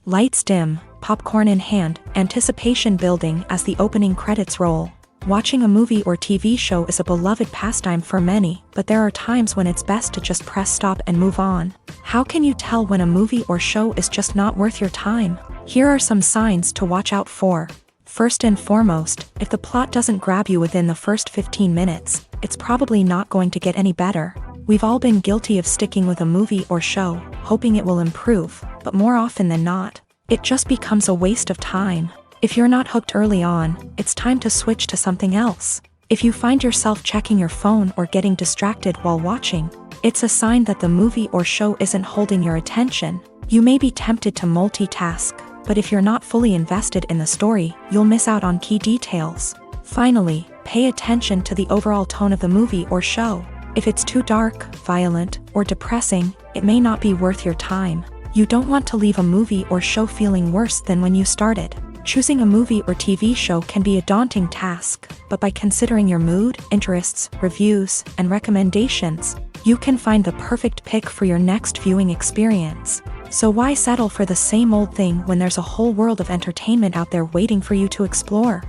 S2: Lights dim, popcorn in hand, anticipation building as the opening credits roll. Watching a movie or TV show is a beloved pastime for many, but there are times when it's best to just press stop and move on. How can you tell when a movie or show is just not worth your time? Here are some signs to watch out for. First and foremost, if the plot doesn't grab you within the first 15 minutes, it's probably not going to get any better. We've all been guilty of sticking with a movie or show, hoping it will improve, but more often than not, it just becomes a waste of time. If you're not hooked early on, it's time to switch to something else. If you find yourself checking your phone or getting distracted while watching, it's a sign that the movie or show isn't holding your attention. You may be tempted to multitask, but if you're not fully invested in the story, you'll miss out on key details. Finally, pay attention to the overall tone of the movie or show. If it's too dark, violent, or depressing, it may not be worth your time. You don't want to leave a movie or show feeling worse than when you started. Choosing a movie or TV show can be a daunting task, but by considering your mood, interests, reviews, and recommendations, you can find the perfect pick for your next viewing experience. So why settle for the same old thing when there's a whole world of entertainment out there waiting for you to explore?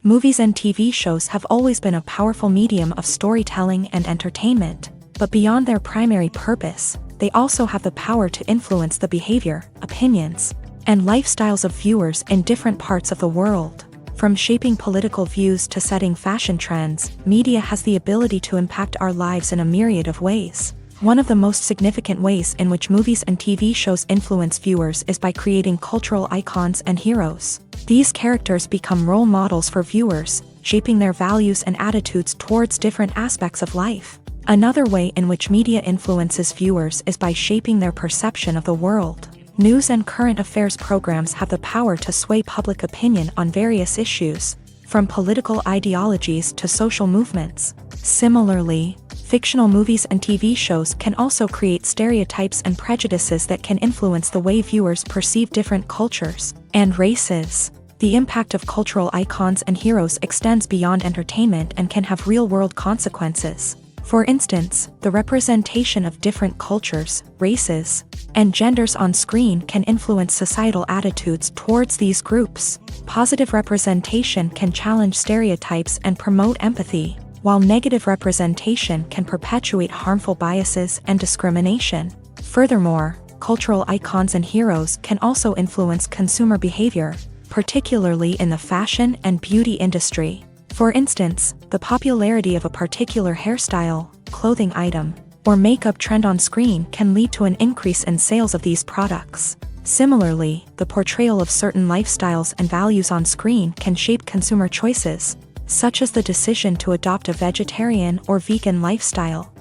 S2: Movies and TV shows have always been a powerful medium of storytelling and entertainment, but beyond their primary purpose, they also have the power to influence the behavior, opinions, and lifestyles of viewers in different parts of the world. From shaping political views to setting fashion trends, media has the ability to impact our lives in a myriad of ways. One of the most significant ways in which movies and TV shows influence viewers is by creating cultural icons and heroes. These characters become role models for viewers, shaping their values and attitudes towards different aspects of life. Another way in which media influences viewers is by shaping their perception of the world. News and current affairs programs have the power to sway public opinion on various issues, from political ideologies to social movements. Similarly, fictional movies and TV shows can also create stereotypes and prejudices that can influence the way viewers perceive different cultures and races. The impact of cultural icons and heroes extends beyond entertainment and can have real-world consequences. For instance, the representation of different cultures, races, and genders on screen can influence societal attitudes towards these groups. Positive representation can challenge stereotypes and promote empathy, while negative representation can perpetuate harmful biases and discrimination. Furthermore, cultural icons and heroes can also influence consumer behavior, particularly in the fashion and beauty industry. For instance, the popularity of a particular hairstyle, clothing item, or makeup trend on screen can lead to an increase in sales of these products. Similarly, the portrayal of certain lifestyles and values on screen can shape consumer choices, such as the decision to adopt a vegetarian or vegan lifestyle.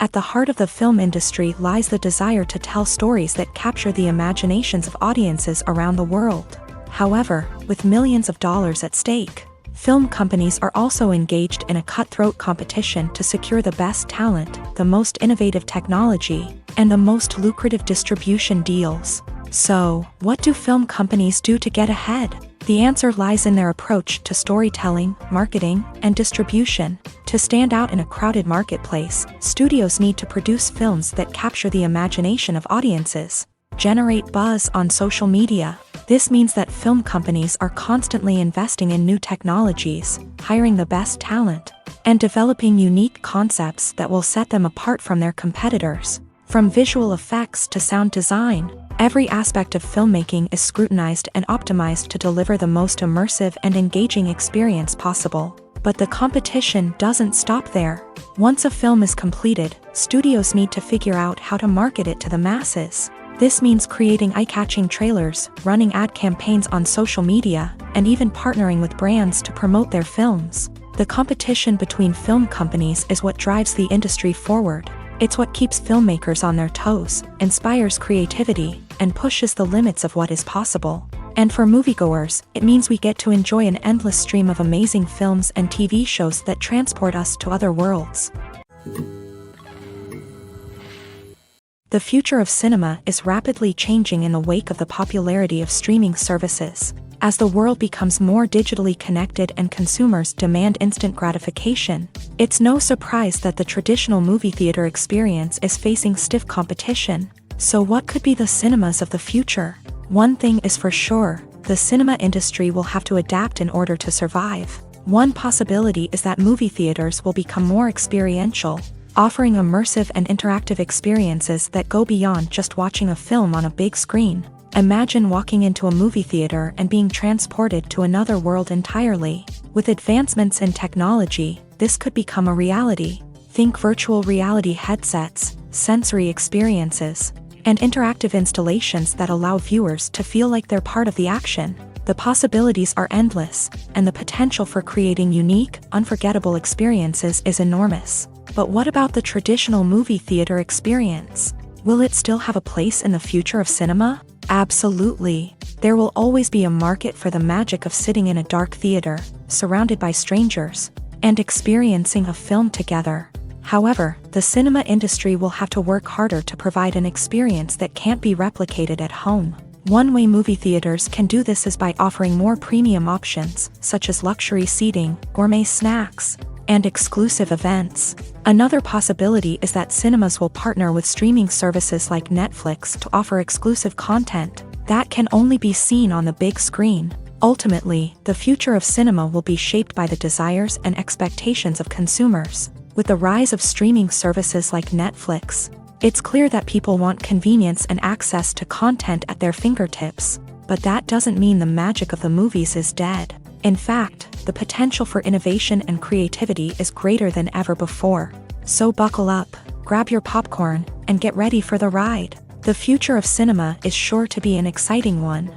S2: At the heart of the film industry lies the desire to tell stories that capture the imaginations of audiences around the world. However, with millions of dollars at stake, film companies are also engaged in a cutthroat competition to secure the best talent, the most innovative technology, and the most lucrative distribution deals. So, what do film companies do to get ahead? The answer lies in their approach to storytelling, marketing, and distribution. To stand out in a crowded marketplace, studios need to produce films that capture the imagination of audiences, generate buzz on social media. This means that film companies are constantly investing in new technologies, hiring the best talent, and developing unique concepts that will set them apart from their competitors. From visual effects to sound design, every aspect of filmmaking is scrutinized and optimized to deliver the most immersive and engaging experience possible. But the competition doesn't stop there. Once a film is completed, studios need to figure out how to market it to the masses. This means creating eye-catching trailers, running ad campaigns on social media, and even partnering with brands to promote their films. The competition between film companies is what drives the industry forward. It's what keeps filmmakers on their toes, inspires creativity, and pushes the limits of what is possible. And for moviegoers, it means we get to enjoy an endless stream of amazing films and TV shows that transport us to other worlds. The future of cinema is rapidly changing in the wake of the popularity of streaming services. As the world becomes more digitally connected and consumers demand instant gratification, it's no surprise that the traditional movie theater experience is facing stiff competition. So what could be the cinemas of the future? One thing is for sure, the cinema industry will have to adapt in order to survive. One possibility is that movie theaters will become more experiential, offering immersive and interactive experiences that go beyond just watching a film on a big screen. Imagine walking into a movie theater and being transported to another world entirely. With advancements in technology, this could become a reality. Think virtual reality headsets, sensory experiences, and interactive installations that allow viewers to feel like they're part of the action. The possibilities are endless, and the potential for creating unique, unforgettable experiences is enormous. But what about the traditional movie theater experience? Will it still have a place in the future of cinema? Absolutely. There will always be a market for the magic of sitting in a dark theater, surrounded by strangers, and experiencing a film together. However, the cinema industry will have to work harder to provide an experience that can't be replicated at home. One way movie theaters can do this is by offering more premium options, such as luxury seating, gourmet snacks, and exclusive events. Another possibility is that cinemas will partner with streaming services like Netflix to offer exclusive content that can only be seen on the big screen. Ultimately, the future of cinema will be shaped by the desires and expectations of consumers. With the rise of streaming services like Netflix, it's clear that people want convenience and access to content at their fingertips. But that doesn't mean the magic of the movies is dead. In fact, the potential for innovation and creativity is greater than ever before. So buckle up, grab your popcorn, and get ready for the ride. The future of cinema is sure to be an exciting one.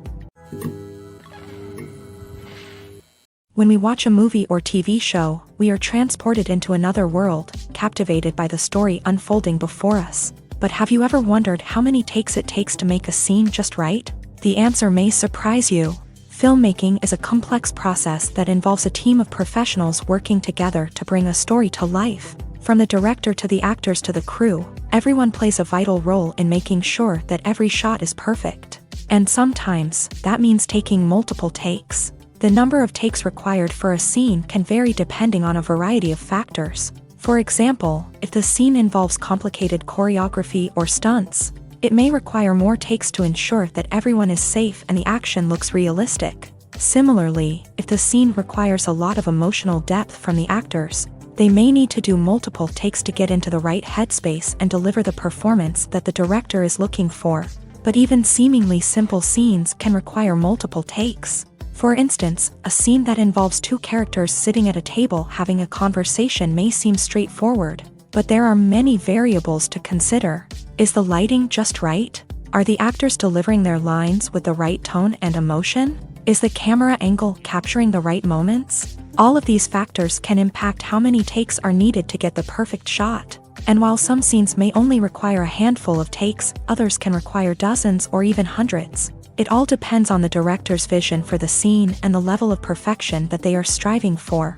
S2: When we watch a movie or TV show, we are transported into another world, captivated by the story unfolding before us. But have you ever wondered how many takes it takes to make a scene just right? The answer may surprise you. Filmmaking is a complex process that involves a team of professionals working together to bring a story to life. From the director to the actors to the crew, everyone plays a vital role in making sure that every shot is perfect. And sometimes, that means taking multiple takes. The number of takes required for a scene can vary depending on a variety of factors. For example, if the scene involves complicated choreography or stunts, it may require more takes to ensure that everyone is safe and the action looks realistic. Similarly, if the scene requires a lot of emotional depth from the actors, they may need to do multiple takes to get into the right headspace and deliver the performance that the director is looking for. But even seemingly simple scenes can require multiple takes. For instance, a scene that involves two characters sitting at a table having a conversation may seem straightforward, but there are many variables to consider. Is the lighting just right? Are the actors delivering their lines with the right tone and emotion? Is the camera angle capturing the right moments? All of these factors can impact how many takes are needed to get the perfect shot. And while some scenes may only require a handful of takes, others can require dozens or even hundreds. It all depends on the director's vision for the scene and the level of perfection that they are striving for.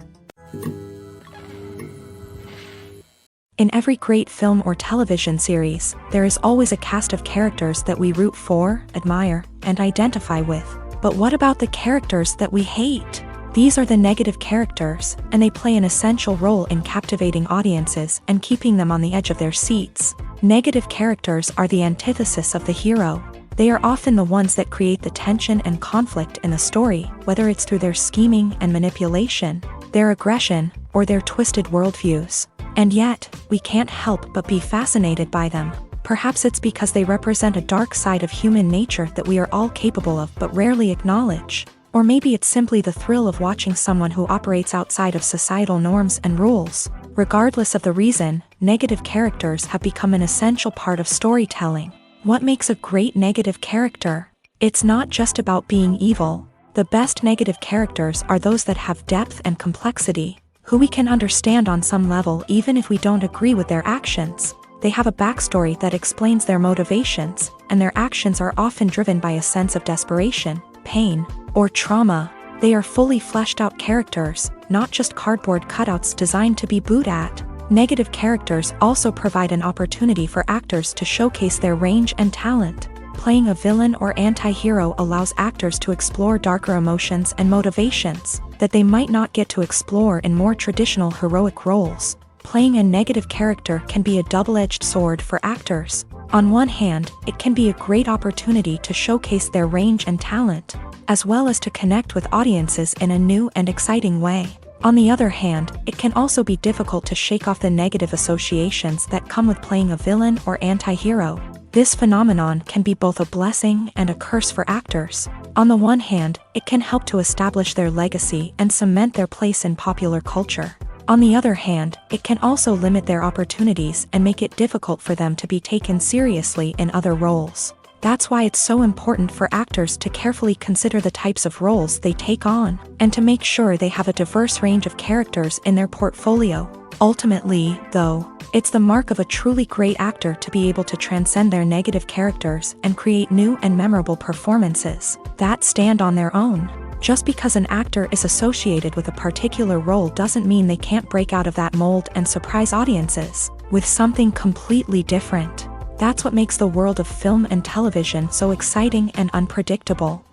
S2: In every great film or television series, there is always a cast of characters that we root for, admire, and identify with. But what about the characters that we hate? These are the negative characters, and they play an essential role in captivating audiences and keeping them on the edge of their seats. Negative characters are the antithesis of the hero. They are often the ones that create the tension and conflict in the story, whether it's through their scheming and manipulation, their aggression, or their twisted worldviews. And yet, we can't help but be fascinated by them. Perhaps it's because they represent a dark side of human nature that we are all capable of but rarely acknowledge. Or maybe it's simply the thrill of watching someone who operates outside of societal norms and rules. Regardless of the reason, negative characters have become an essential part of storytelling. What makes a great negative character? It's not just about being evil. The best negative characters are those that have depth and complexity, who we can understand on some level even if we don't agree with their actions. They have a backstory that explains their motivations, and their actions are often driven by a sense of desperation, pain, or trauma. They are fully fleshed out characters, not just cardboard cutouts designed to be booed at. Negative characters also provide an opportunity for actors to showcase their range and talent. Playing a villain or anti-hero allows actors to explore darker emotions and motivations that they might not get to explore in more traditional heroic roles. Playing a negative character can be a double-edged sword for actors. On one hand, it can be a great opportunity to showcase their range and talent, as well as to connect with audiences in a new and exciting way. On the other hand, it can also be difficult to shake off the negative associations that come with playing a villain or anti-hero. This phenomenon can be both a blessing and a curse for actors. On the one hand, it can help to establish their legacy and cement their place in popular culture. On the other hand, it can also limit their opportunities and make it difficult for them to be taken seriously in other roles. That's why it's so important for actors to carefully consider the types of roles they take on, and to make sure they have a diverse range of characters in their portfolio. Ultimately, though, it's the mark of a truly great actor to be able to transcend their negative characters and create new and memorable performances that stand on their own. Just because an actor is associated with a particular role doesn't mean they can't break out of that mold and surprise audiences with something completely different. That's what makes the world of film and television so exciting and unpredictable.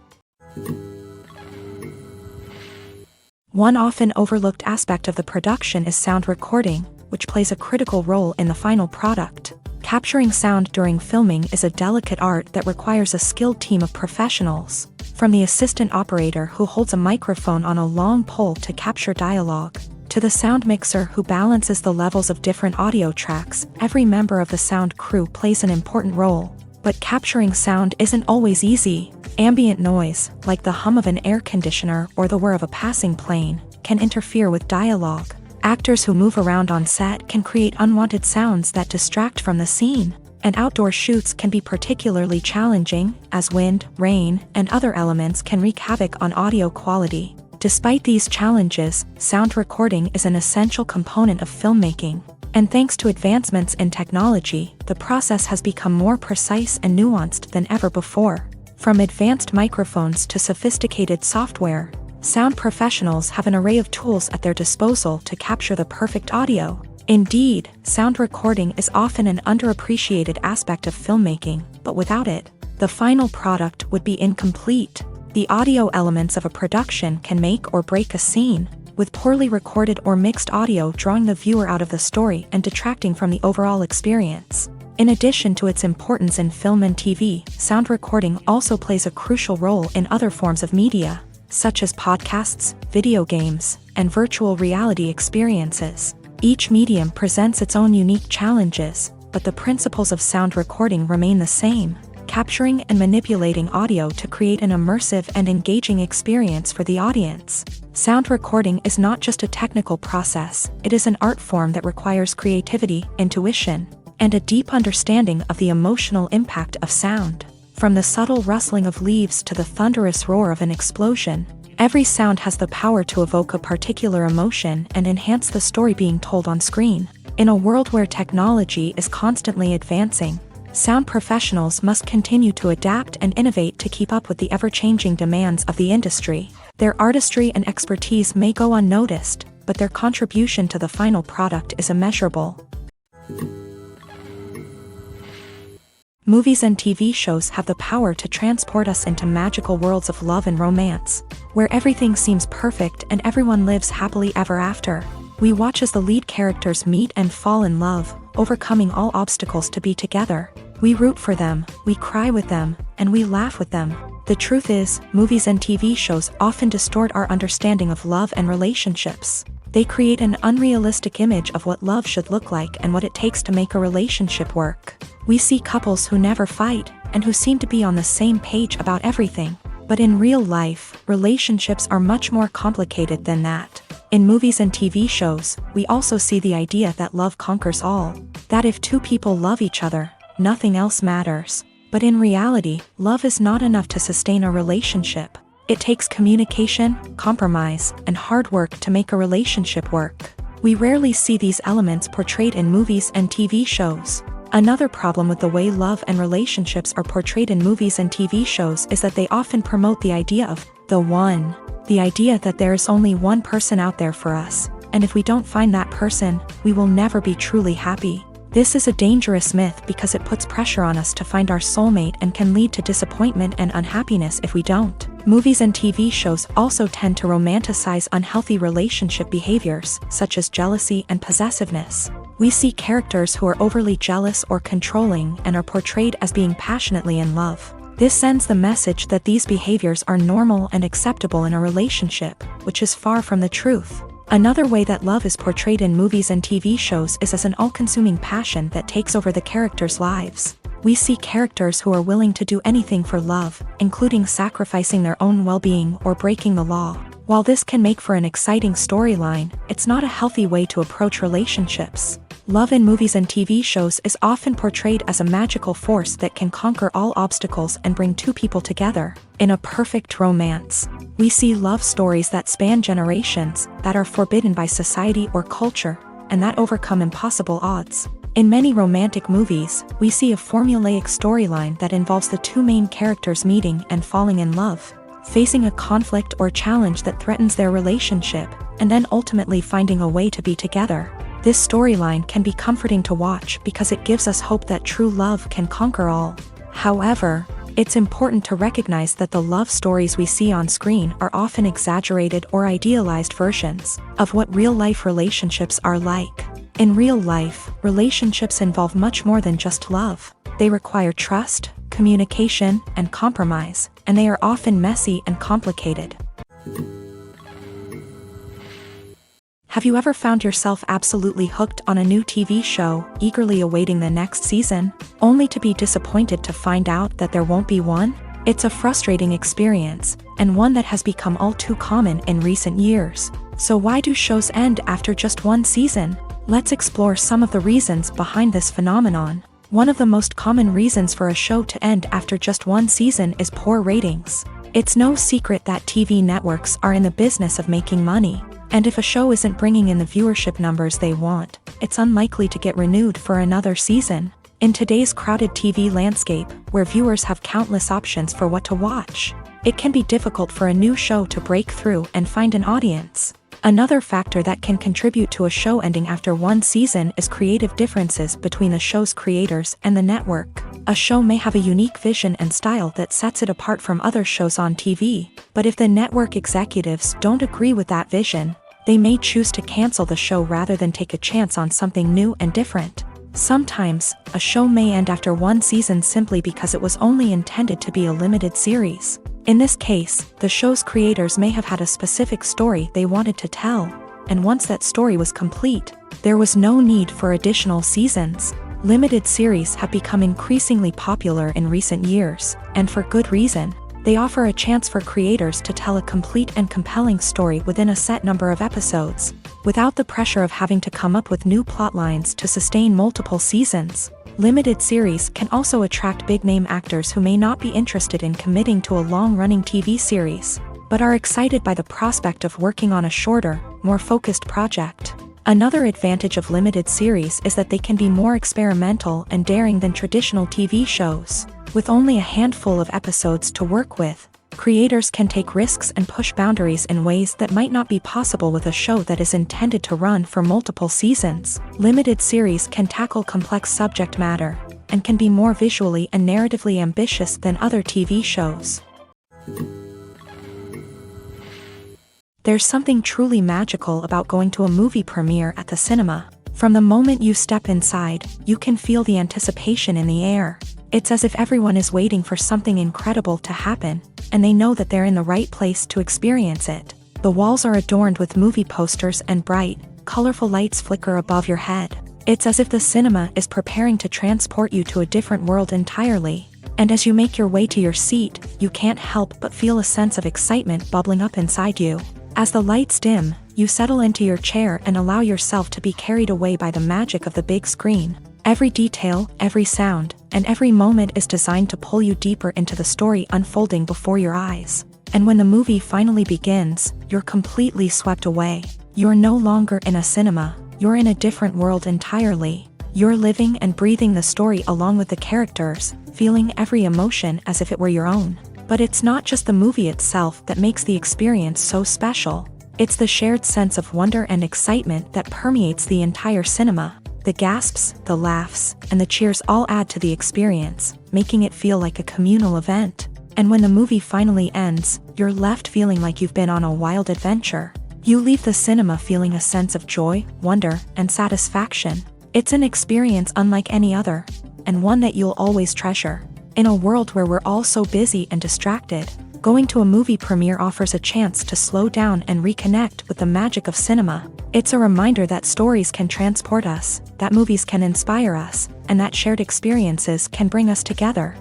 S2: One often overlooked aspect of the production is sound recording, which plays a critical role in the final product. Capturing sound during filming is a delicate art that requires a skilled team of professionals. From the assistant operator who holds a microphone on a long pole to capture dialogue, to the sound mixer who balances the levels of different audio tracks, every member of the sound crew plays an important role. But capturing sound isn't always easy. Ambient noise, like the hum of an air conditioner or the whir of a passing plane, can interfere with dialogue. Actors who move around on set can create unwanted sounds that distract from the scene. And outdoor shoots can be particularly challenging, as wind, rain, and other elements can wreak havoc on audio quality. Despite these challenges, sound recording is an essential component of filmmaking. And thanks to advancements in technology, the process has become more precise and nuanced than ever before. From advanced microphones to sophisticated software, sound professionals have an array of tools at their disposal to capture the perfect audio. Indeed, sound recording is often an underappreciated aspect of filmmaking, but without it, the final product would be incomplete. The audio elements of a production can make or break a scene, with poorly recorded or mixed audio drawing the viewer out of the story and detracting from the overall experience. In addition to its importance in film and TV, sound recording also plays a crucial role in other forms of media, such as podcasts, video games, and virtual reality experiences. Each medium presents its own unique challenges, but the principles of sound recording remain the same, capturing and manipulating audio to create an immersive and engaging experience for the audience. Sound recording is not just a technical process, it is an art form that requires creativity, intuition, and a deep understanding of the emotional impact of sound. From the subtle rustling of leaves to the thunderous roar of an explosion, every sound has the power to evoke a particular emotion and enhance the story being told on screen. In a world where technology is constantly advancing, sound professionals must continue to adapt and innovate to keep up with the ever-changing demands of the industry. Their artistry and expertise may go unnoticed, but their contribution to the final product is immeasurable. Movies and TV shows have the power to transport us into magical worlds of love and romance, where everything seems perfect and everyone lives happily ever after. We watch as the lead characters meet and fall in love, overcoming all obstacles to be together. We root for them, we cry with them, and we laugh with them. The truth is, movies and TV shows often distort our understanding of love and relationships. They create an unrealistic image of what love should look like and what it takes to make a relationship work. We see couples who never fight, and who seem to be on the same page about everything. But in real life, relationships are much more complicated than that. In movies and TV shows, we also see the idea that love conquers all. That if two people love each other, nothing else matters. But in reality, love is not enough to sustain a relationship. It takes communication, compromise, and hard work to make a relationship work. We rarely see these elements portrayed in movies and TV shows. Another problem with the way love and relationships are portrayed in movies and TV shows is that they often promote the idea of the one. The idea that there is only one person out there for us, and if we don't find that person, we will never be truly happy. This is a dangerous myth because it puts pressure on us to find our soulmate and can lead to disappointment and unhappiness if we don't. Movies and TV shows also tend to romanticize unhealthy relationship behaviors, such as jealousy and possessiveness. We see characters who are overly jealous or controlling and are portrayed as being passionately in love. This sends the message that these behaviors are normal and acceptable in a relationship, which is far from the truth. Another way that love is portrayed in movies and TV shows is as an all-consuming passion that takes over the characters' lives. We see characters who are willing to do anything for love, including sacrificing their own well-being or breaking the law. While this can make for an exciting storyline, it's not a healthy way to approach relationships. Love in movies and TV shows is often portrayed as a magical force that can conquer all obstacles and bring two people together. In a perfect romance, we see love stories that span generations, that are forbidden by society or culture, and that overcome impossible odds. In many romantic movies, we see a formulaic storyline that involves the two main characters meeting and falling in love, facing a conflict or challenge that threatens their relationship, and then ultimately finding a way to be together. This storyline can be comforting to watch because it gives us hope that true love can conquer all. However, it's important to recognize that the love stories we see on screen are often exaggerated or idealized versions of what real-life relationships are like. In real life, relationships involve much more than just love. They require trust, communication, and compromise, and they are often messy and complicated. Have you ever found yourself absolutely hooked on a new TV show, eagerly awaiting the next season, only to be disappointed to find out that there won't be one? It's a frustrating experience, and one that has become all too common in recent years. So why do shows end after just one season? Let's explore some of the reasons behind this phenomenon. One of the most common reasons for a show to end after just one season is poor ratings. It's no secret that TV networks are in the business of making money. And if a show isn't bringing in the viewership numbers they want, it's unlikely to get renewed for another season. In today's crowded TV landscape, where viewers have countless options for what to watch, it can be difficult for a new show to break through and find an audience. Another factor that can contribute to a show ending after one season is creative differences between the show's creators and the network. A show may have a unique vision and style that sets it apart from other shows on TV, but if the network executives don't agree with that vision, they may choose to cancel the show rather than take a chance on something new and different. Sometimes, a show may end after one season simply because it was only intended to be a limited series. In this case, the show's creators may have had a specific story they wanted to tell, and once that story was complete, there was no need for additional seasons. Limited series have become increasingly popular in recent years, and for good reason. They offer a chance for creators to tell a complete and compelling story within a set number of episodes, without the pressure of having to come up with new plot lines to sustain multiple seasons. Limited series can also attract big-name actors who may not be interested in committing to a long-running TV series, but are excited by the prospect of working on a shorter, more focused project. Another advantage of limited series is that they can be more experimental and daring than traditional TV shows. With only a handful of episodes to work with, creators can take risks and push boundaries in ways that might not be possible with a show that is intended to run for multiple seasons. Limited series can tackle complex subject matter, and can be more visually and narratively ambitious than other TV shows. There's something truly magical about going to a movie premiere at the cinema. From the moment you step inside, you can feel the anticipation in the air. It's as if everyone is waiting for something incredible to happen, and they know that they're in the right place to experience it. The walls are adorned with movie posters and bright, colorful lights flicker above your head. It's as if the cinema is preparing to transport you to a different world entirely. And as you make your way to your seat, you can't help but feel a sense of excitement bubbling up inside you. As the lights dim, you settle into your chair and allow yourself to be carried away by the magic of the big screen. Every detail, every sound, and every moment is designed to pull you deeper into the story unfolding before your eyes. And when the movie finally begins, you're completely swept away. You're no longer in a cinema, you're in a different world entirely. You're living and breathing the story along with the characters, feeling every emotion as if it were your own. But it's not just the movie itself that makes the experience so special. It's the shared sense of wonder and excitement that permeates the entire cinema. The gasps, the laughs, and the cheers all add to the experience, making it feel like a communal event. And when the movie finally ends, you're left feeling like you've been on a wild adventure. You leave the cinema feeling a sense of joy, wonder, and satisfaction. It's an experience unlike any other, and one that you'll always treasure. In a world where we're all so busy and distracted, going to a movie premiere offers a chance to slow down and reconnect with the magic of cinema. It's a reminder that stories can transport us, that movies can inspire us, and that shared experiences can bring us together.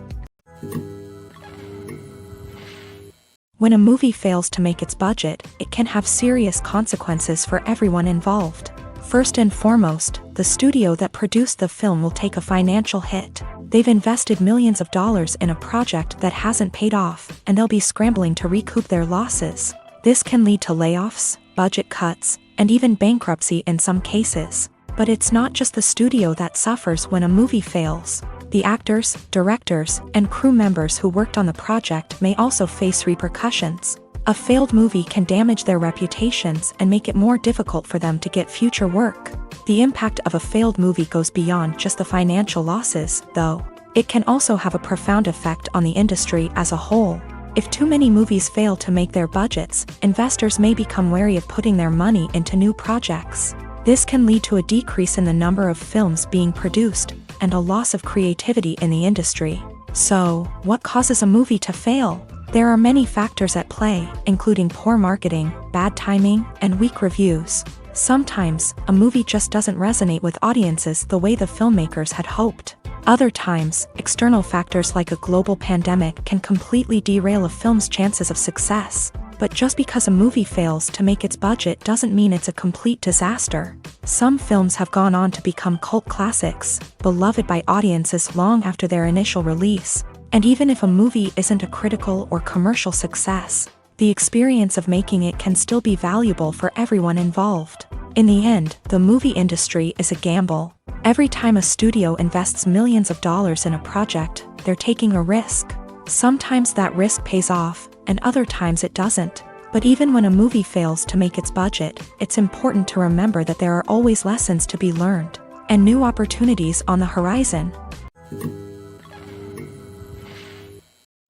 S2: When a movie fails to make its budget, it can have serious consequences for everyone involved. First and foremost, the studio that produced the film will take a financial hit. They've invested millions of dollars in a project that hasn't paid off, and they'll be scrambling to recoup their losses. This can lead to layoffs, budget cuts, and even bankruptcy in some cases. But it's not just the studio that suffers when a movie fails. The actors, directors, and crew members who worked on the project may also face repercussions. A failed movie can damage their reputations and make it more difficult for them to get future work. The impact of a failed movie goes beyond just the financial losses, though. It can also have a profound effect on the industry as a whole. If too many movies fail to make their budgets, investors may become wary of putting their money into new projects. This can lead to a decrease in the number of films being produced, and a loss of creativity in the industry. So, what causes a movie to fail? There are many factors at play, including poor marketing, bad timing, and weak reviews. Sometimes, a movie just doesn't resonate with audiences the way the filmmakers had hoped. Other times, external factors like a global pandemic can completely derail a film's chances of success. But just because a movie fails to make its budget doesn't mean it's a complete disaster. Some films have gone on to become cult classics, beloved by audiences long after their initial release. And even if a movie isn't a critical or commercial success, the experience of making it can still be valuable for everyone involved. In the end, the movie industry is a gamble. Every time a studio invests millions of dollars in a project, they're taking a risk. Sometimes that risk pays off, and other times it doesn't. But even when a movie fails to make its budget, it's important to remember that there are always lessons to be learned, and new opportunities on the horizon.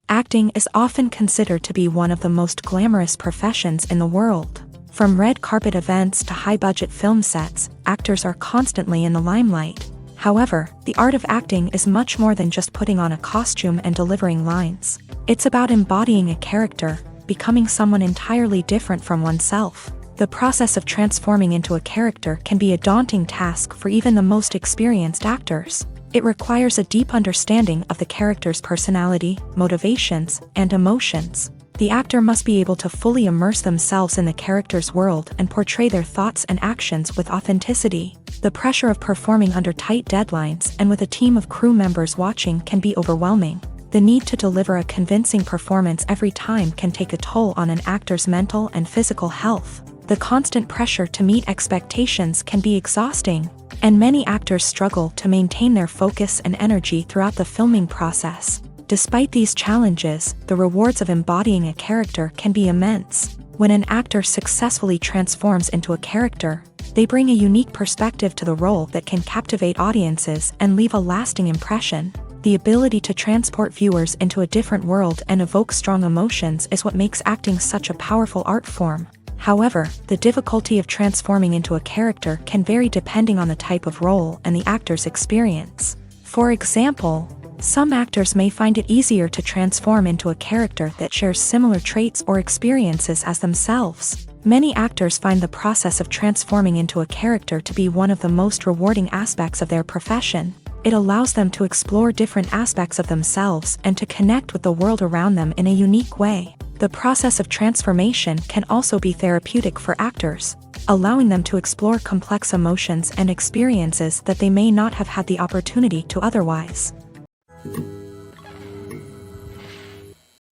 S2: Acting is often considered to be one of the most glamorous professions in the world. From red carpet events to high-budget film sets, actors are constantly in the limelight. However, the art of acting is much more than just putting on a costume and delivering lines. It's about embodying a character, becoming someone entirely different from oneself. The process of transforming into a character can be a daunting task for even the most experienced actors. It requires a deep understanding of the character's personality, motivations, and emotions. The actor must be able to fully immerse themselves in the character's world and portray their thoughts and actions with authenticity. The pressure of performing under tight deadlines and with a team of crew members watching can be overwhelming. The need to deliver a convincing performance every time can take a toll on an actor's mental and physical health. The constant pressure to meet expectations can be exhausting, and many actors struggle to maintain their focus and energy throughout the filming process. Despite these challenges, the rewards of embodying a character can be immense. When an actor successfully transforms into a character, they bring a unique perspective to the role that can captivate audiences and leave a lasting impression. The ability to transport viewers into a different world and evoke strong emotions is what makes acting such a powerful art form. However, the difficulty of transforming into a character can vary depending on the type of role and the actor's experience. For example, some actors may find it easier to transform into a character that shares similar traits or experiences as themselves. Many actors find the process of transforming into a character to be one of the most rewarding aspects of their profession. It allows them to explore different aspects of themselves and to connect with the world around them in a unique way. The process of transformation can also be therapeutic for actors, allowing them to explore complex emotions and experiences that they may not have had the opportunity to otherwise.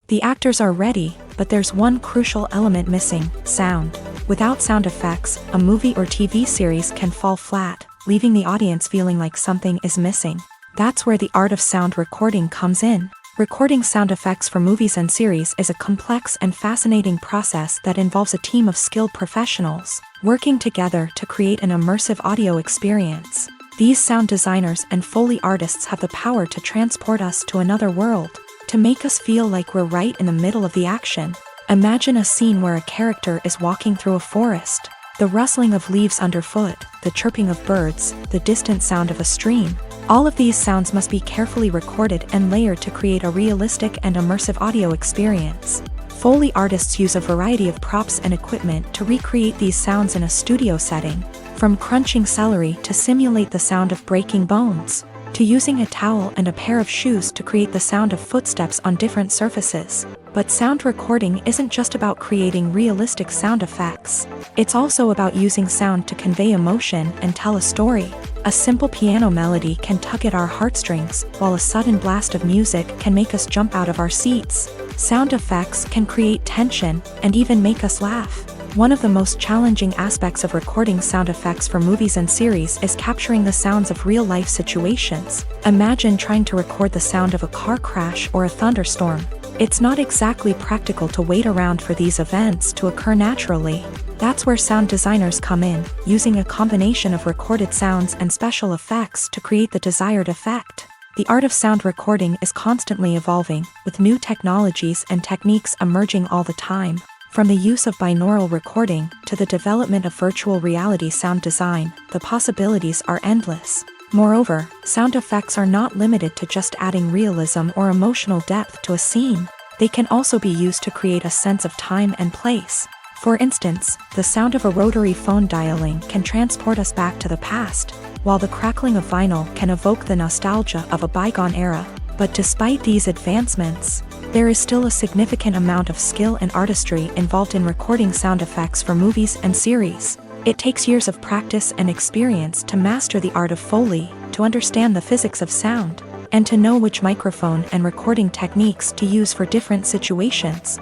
S2: The actors are ready, but there's one crucial element missing: sound. Without sound effects, a movie or TV series can fall flat, leaving the audience feeling like something is missing. That's where the art of sound recording comes in. Recording sound effects for movies and series is a complex and fascinating process that involves a team of skilled professionals working together to create an immersive audio experience. These sound designers and Foley artists have the power to transport us to another world, to make us feel like we're right in the middle of the action. Imagine a scene where a character is walking through a forest. The rustling of leaves underfoot, the chirping of birds, the distant sound of a stream. All of these sounds must be carefully recorded and layered to create a realistic and immersive audio experience. Foley artists use a variety of props and equipment to recreate these sounds in a studio setting, from crunching celery to simulate the sound of breaking bones, to using a towel and a pair of shoes to create the sound of footsteps on different surfaces. But sound recording isn't just about creating realistic sound effects. It's also about using sound to convey emotion and tell a story. A simple piano melody can tug at our heartstrings, while a sudden blast of music can make us jump out of our seats. Sound effects can create tension and even make us laugh. One of the most challenging aspects of recording sound effects for movies and series is capturing the sounds of real-life situations. Imagine trying to record the sound of a car crash or a thunderstorm. It's not exactly practical to wait around for these events to occur naturally. That's where sound designers come in, using a combination of recorded sounds and special effects to create the desired effect. The art of sound recording is constantly evolving, with new technologies and techniques emerging all the time. From the use of binaural recording to the development of virtual reality sound design, the possibilities are endless. Moreover, sound effects are not limited to just adding realism or emotional depth to a scene. They can also be used to create a sense of time and place. For instance, the sound of a rotary phone dialing can transport us back to the past, while the crackling of vinyl can evoke the nostalgia of a bygone era. But despite these advancements, there is still a significant amount of skill and artistry involved in recording sound effects for movies and series. It takes years of practice and experience to master the art of Foley, to understand the physics of sound, and to know which microphone and recording techniques to use for different situations.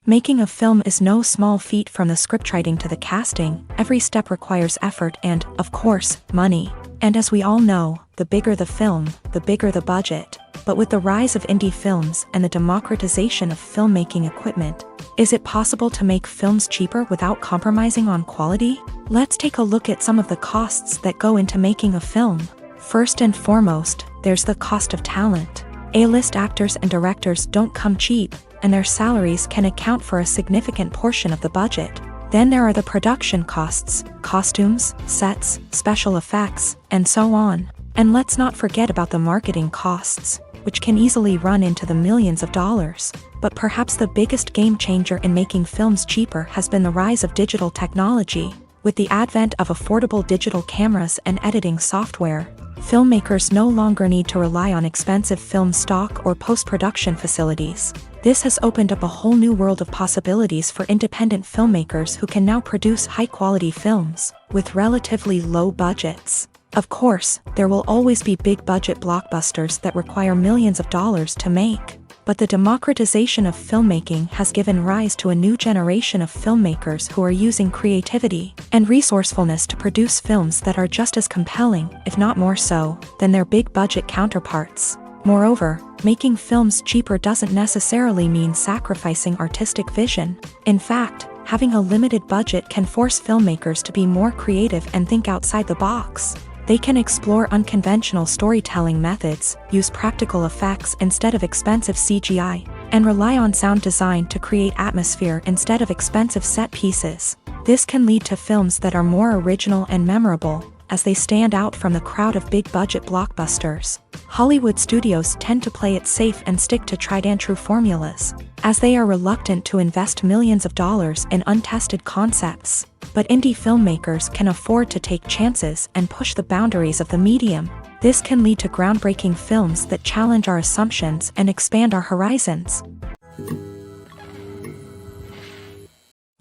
S2: Making a film is no small feat. From the scriptwriting to the casting, every step requires effort and, of course, money. And as we all know, the bigger the film, the bigger the budget. But with the rise of indie films and the democratization of filmmaking equipment, is it possible to make films cheaper without compromising on quality? Let's take a look at some of the costs that go into making a film. First and foremost, there's the cost of talent. A-list actors and directors don't come cheap, and their salaries can account for a significant portion of the budget. Then there are the production costs, costumes, sets, special effects, and so on. And let's not forget about the marketing costs, which can easily run into the millions of dollars. But perhaps the biggest game changer in making films cheaper has been the rise of digital technology. With the advent of affordable digital cameras and editing software, Filmmakers no longer need to rely on expensive film stock or post-production facilities. This has opened up a whole new world of possibilities for independent filmmakers who can now produce high-quality films with relatively low budgets. Of course, there will always be big-budget blockbusters that require millions of dollars to make. But the democratization of filmmaking has given rise to a new generation of filmmakers who are using creativity and resourcefulness to produce films that are just as compelling, if not more so, than their big-budget counterparts. Moreover, making films cheaper doesn't necessarily mean sacrificing artistic vision. In fact, having a limited budget can force filmmakers to be more creative and think outside the box. They can explore unconventional storytelling methods, use practical effects instead of expensive CGI, and rely on sound design to create atmosphere instead of expensive set pieces. This can lead to films that are more original and memorable, as they stand out from the crowd of big-budget blockbusters. Hollywood studios tend to play it safe and stick to tried-and-true formulas, as they are reluctant to invest millions of dollars in untested concepts. But indie filmmakers can afford to take chances and push the boundaries of the medium. This can lead to groundbreaking films that challenge our assumptions and expand our horizons.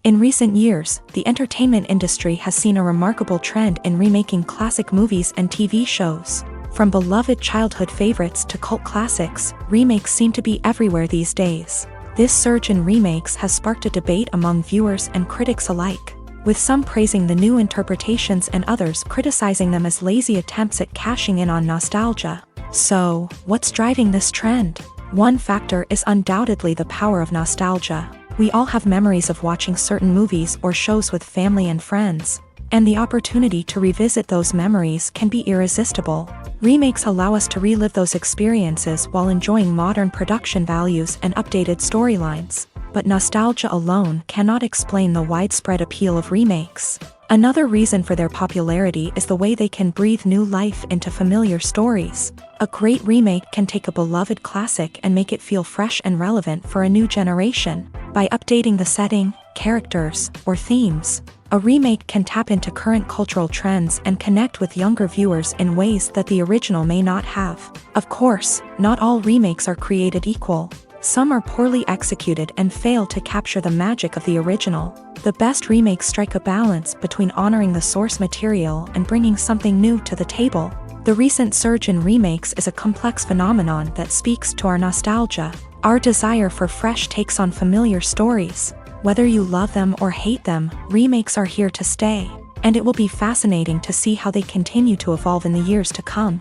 S2: In recent years, the entertainment industry has seen a remarkable trend in remaking classic movies and TV shows. From beloved childhood favorites to cult classics, remakes seem to be everywhere these days. This surge in remakes has sparked a debate among viewers and critics alike, with some praising the new interpretations and others criticizing them as lazy attempts at cashing in on nostalgia. So, what's driving this trend? One factor is undoubtedly the power of nostalgia. We all have memories of watching certain movies or shows with family and friends, and the opportunity to revisit those memories can be irresistible. Remakes allow us to relive those experiences while enjoying modern production values and updated storylines. But nostalgia alone cannot explain the widespread appeal of remakes. Another reason for their popularity is the way they can breathe new life into familiar stories. A great remake can take a beloved classic and make it feel fresh and relevant for a new generation. By updating the setting, characters, or themes, a remake can tap into current cultural trends and connect with younger viewers in ways that the original may not have. Of course, not all remakes are created equal. Some are poorly executed and fail to capture the magic of the original. The best remakes strike a balance between honoring the source material and bringing something new to the table. The recent surge in remakes is a complex phenomenon that speaks to our nostalgia, our desire for fresh takes on familiar stories. Whether you love them or hate them, remakes are here to stay, and it will be fascinating to see how they continue to evolve in the years to come.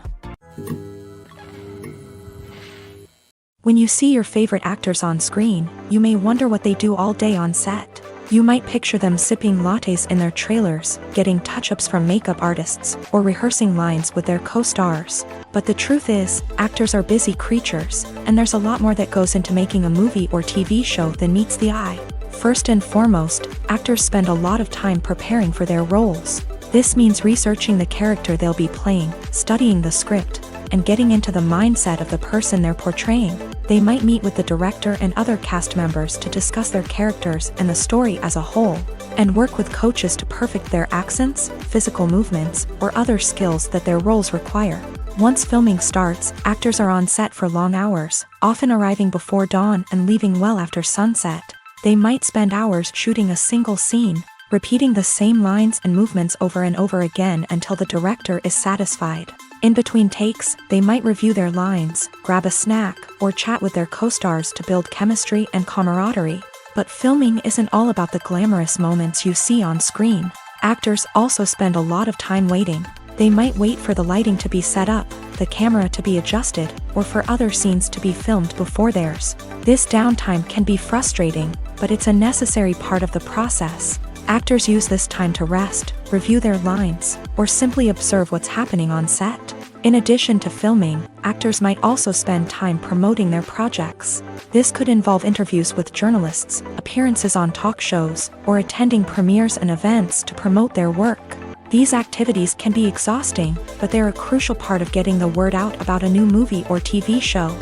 S2: When you see your favorite actors on screen, you may wonder what they do all day on set. You might picture them sipping lattes in their trailers, getting touch-ups from makeup artists, or rehearsing lines with their co-stars. But the truth is, actors are busy creatures, and there's a lot more that goes into making a movie or TV show than meets the eye. First and foremost, actors spend a lot of time preparing for their roles. This means researching the character they'll be playing, studying the script, and getting into the mindset of the person they're portraying. They might meet with the director and other cast members to discuss their characters and the story as a whole, and work with coaches to perfect their accents, physical movements, or other skills that their roles require. Once filming starts, actors are on set for long hours, often arriving before dawn and leaving well after sunset. They might spend hours shooting a single scene, repeating the same lines and movements over and over again until the director is satisfied. In between takes, they might review their lines, grab a snack, or chat with their co-stars to build chemistry and camaraderie. But filming isn't all about the glamorous moments you see on screen. Actors also spend a lot of time waiting. They might wait for the lighting to be set up, the camera to be adjusted, or for other scenes to be filmed before theirs. This downtime can be frustrating, but it's a necessary part of the process. Actors use this time to rest, review their lines, or simply observe what's happening on set. In addition to filming, actors might also spend time promoting their projects. This could involve interviews with journalists, appearances on talk shows, or attending premieres and events to promote their work. These activities can be exhausting, but they're a crucial part of getting the word out about a new movie or TV show.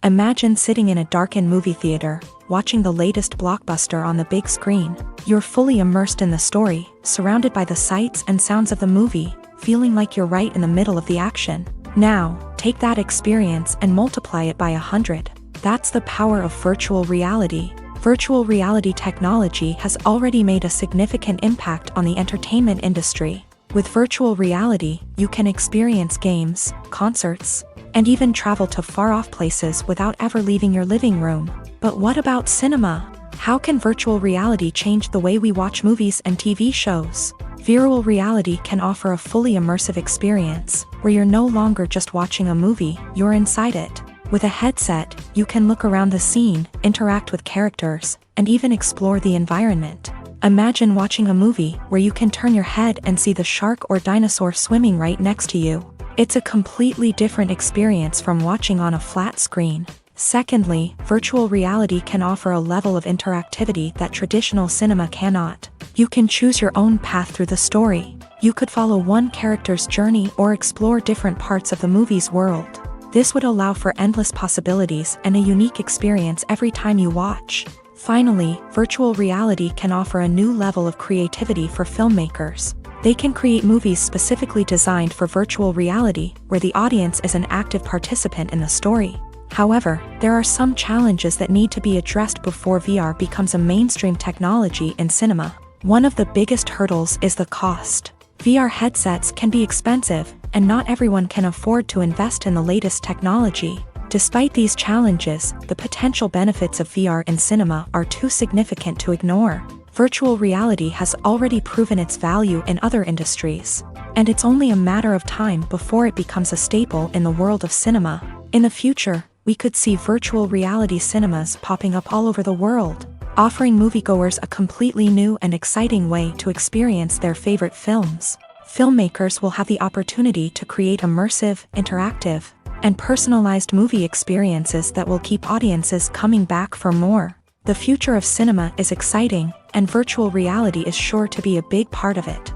S2: Imagine sitting in a darkened movie theater, watching the latest blockbuster on the big screen. You're fully immersed in the story, surrounded by the sights and sounds of the movie, feeling like you're right in the middle of the action. Now, take that experience and multiply it by 100. That's the power of virtual reality. Virtual reality technology has already made a significant impact on the entertainment industry. With virtual reality, you can experience games, concerts, and even travel to far-off places without ever leaving your living room. But what about cinema? How can virtual reality change the way we watch movies and TV shows? Virtual reality can offer a fully immersive experience, where you're no longer just watching a movie, you're inside it. With a headset, you can look around the scene, interact with characters, and even explore the environment. Imagine watching a movie where you can turn your head and see the shark or dinosaur swimming right next to you. It's a completely different experience from watching on a flat screen. Secondly, virtual reality can offer a level of interactivity that traditional cinema cannot. You can choose your own path through the story. You could follow one character's journey or explore different parts of the movie's world. This would allow for endless possibilities and a unique experience every time you watch. Finally, virtual reality can offer a new level of creativity for filmmakers. They can create movies specifically designed for virtual reality, where the audience is an active participant in the story. However, there are some challenges that need to be addressed before VR becomes a mainstream technology in cinema. One of the biggest hurdles is the cost. VR headsets can be expensive, and not everyone can afford to invest in the latest technology. Despite these challenges, the potential benefits of VR in cinema are too significant to ignore. Virtual reality has already proven its value in other industries, and it's only a matter of time before it becomes a staple in the world of cinema. In the future, we could see virtual reality cinemas popping up all over the world, offering moviegoers a completely new and exciting way to experience their favorite films. Filmmakers will have the opportunity to create immersive, interactive, and personalized movie experiences that will keep audiences coming back for more. The future of cinema is exciting, and virtual reality is sure to be a big part of it.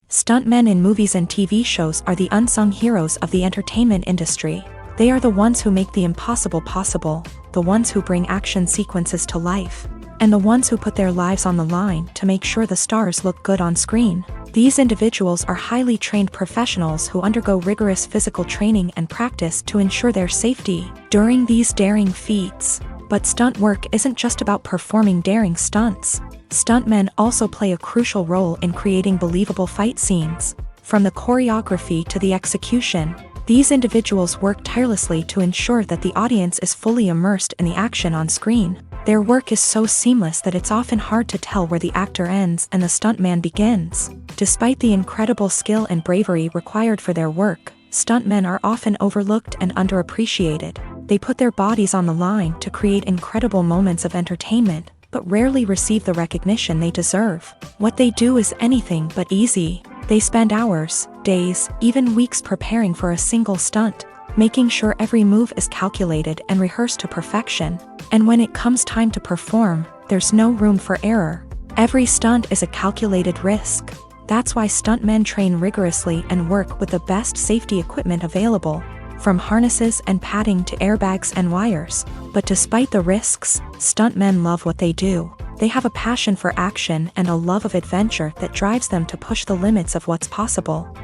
S2: Stuntmen in movies and TV shows are the unsung heroes of the entertainment industry. They are the ones who make the impossible possible, the ones who bring action sequences to life, and the ones who put their lives on the line to make sure the stars look good on screen. These individuals are highly trained professionals who undergo rigorous physical training and practice to ensure their safety during these daring feats. But stunt work isn't just about performing daring stunts. Stuntmen also play a crucial role in creating believable fight scenes. From the choreography to the execution, these individuals work tirelessly to ensure that the audience is fully immersed in the action on screen. Their work is so seamless that it's often hard to tell where the actor ends and the stuntman begins. Despite the incredible skill and bravery required for their work, stuntmen are often overlooked and underappreciated. They put their bodies on the line to create incredible moments of entertainment, but rarely receive the recognition they deserve. What they do is anything but easy. They spend hours, days, even weeks preparing for a single stunt, making sure every move is calculated and rehearsed to perfection. And when it comes time to perform, there's no room for error. Every stunt is a calculated risk. That's why stuntmen train rigorously and work with the best safety equipment available, from harnesses and padding to airbags and wires. But despite the risks, stuntmen love what they do. They have a passion for action and a love of adventure that drives them to push the limits of what's possible.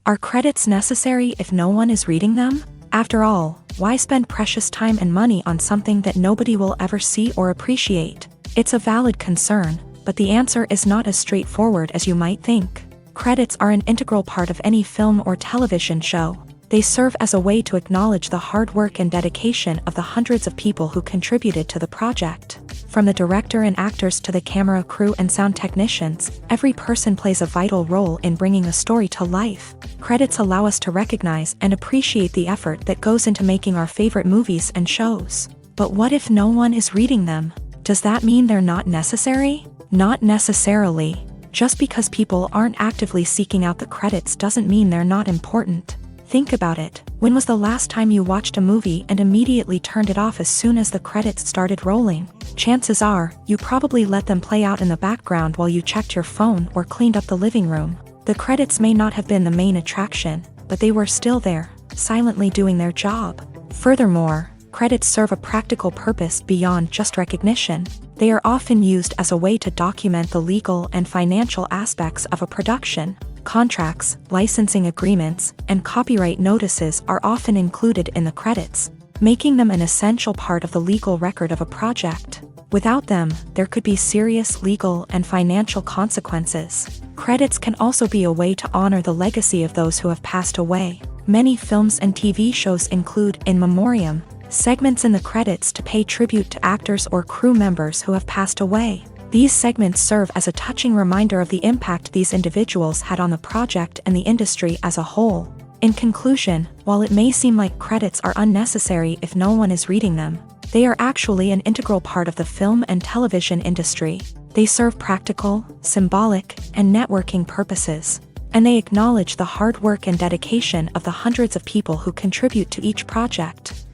S2: Are credits necessary if no one is reading them? After all, why spend precious time and money on something that nobody will ever see or appreciate? It's a valid concern, but the answer is not as straightforward as you might think. Credits are an integral part of any film or television show. They serve as a way to acknowledge the hard work and dedication of the hundreds of people who contributed to the project. From the director and actors to the camera crew and sound technicians, every person plays a vital role in bringing a story to life. Credits allow us to recognize and appreciate the effort that goes into making our favorite movies and shows. But what if no one is reading them? Does that mean they're not necessary? Not necessarily. Just because people aren't actively seeking out the credits doesn't mean they're not important. Think about it. When was the last time you watched a movie and immediately turned it off as soon as the credits started rolling? Chances are, you probably let them play out in the background while you checked your phone or cleaned up the living room. The credits may not have been the main attraction, but they were still there, silently doing their job. Furthermore, credits serve a practical purpose beyond just recognition. They are often used as a way to document the legal and financial aspects of a production. Contracts, licensing agreements, and copyright notices are often included in the credits, making them an essential part of the legal record of a project. Without them, there could be serious legal and financial consequences. Credits can also be a way to honor the legacy of those who have passed away. Many films and TV shows include in memoriam segments in the credits to pay tribute to actors or crew members who have passed away. These segments serve as a touching reminder of the impact these individuals had on the project and the industry as a whole. In conclusion, while it may seem like credits are unnecessary if no one is reading them, they are actually an integral part of the film and television industry. They serve practical, symbolic, and networking purposes, and they acknowledge the hard work and dedication of the hundreds of people who contribute to each project.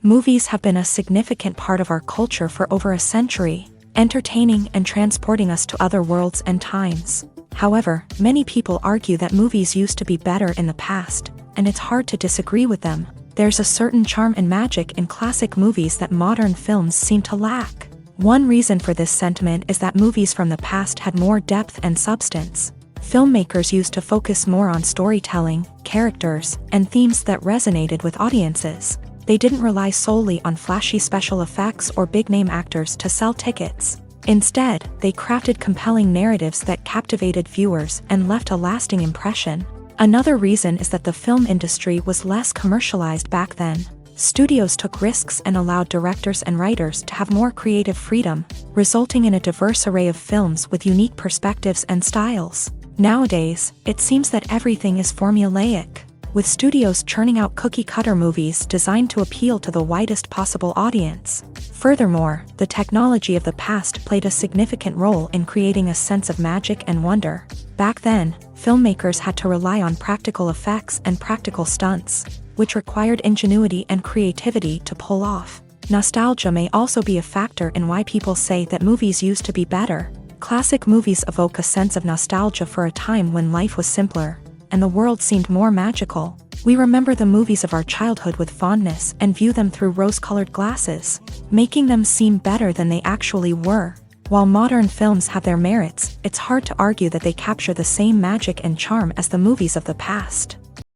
S2: Movies have been a significant part of our culture for over a century, entertaining and transporting us to other worlds and times. However, many people argue that movies used to be better in the past, and it's hard to disagree with them. There's a certain charm and magic in classic movies that modern films seem to lack. One reason for this sentiment is that movies from the past had more depth and substance. Filmmakers used to focus more on storytelling, characters, and themes that resonated with audiences. They didn't rely solely on flashy special effects or big-name actors to sell tickets. Instead, they crafted compelling narratives that captivated viewers and left a lasting impression. Another reason is that the film industry was less commercialized back then. Studios took risks and allowed directors and writers to have more creative freedom, resulting in a diverse array of films with unique perspectives and styles. Nowadays, it seems that everything is formulaic, with studios churning out cookie-cutter movies designed to appeal to the widest possible audience. Furthermore, the technology of the past played a significant role in creating a sense of magic and wonder. Back then, filmmakers had to rely on practical effects and practical stunts, which required ingenuity and creativity to pull off. Nostalgia may also be a factor in why people say that movies used to be better. Classic movies evoke a sense of nostalgia for a time when life was simpler, and the world seemed more magical. We remember the movies of our childhood with fondness and view them through rose-colored glasses, making them seem better than they actually were. While modern films have their merits, it's hard to argue that they capture the same magic and charm as the movies of the past.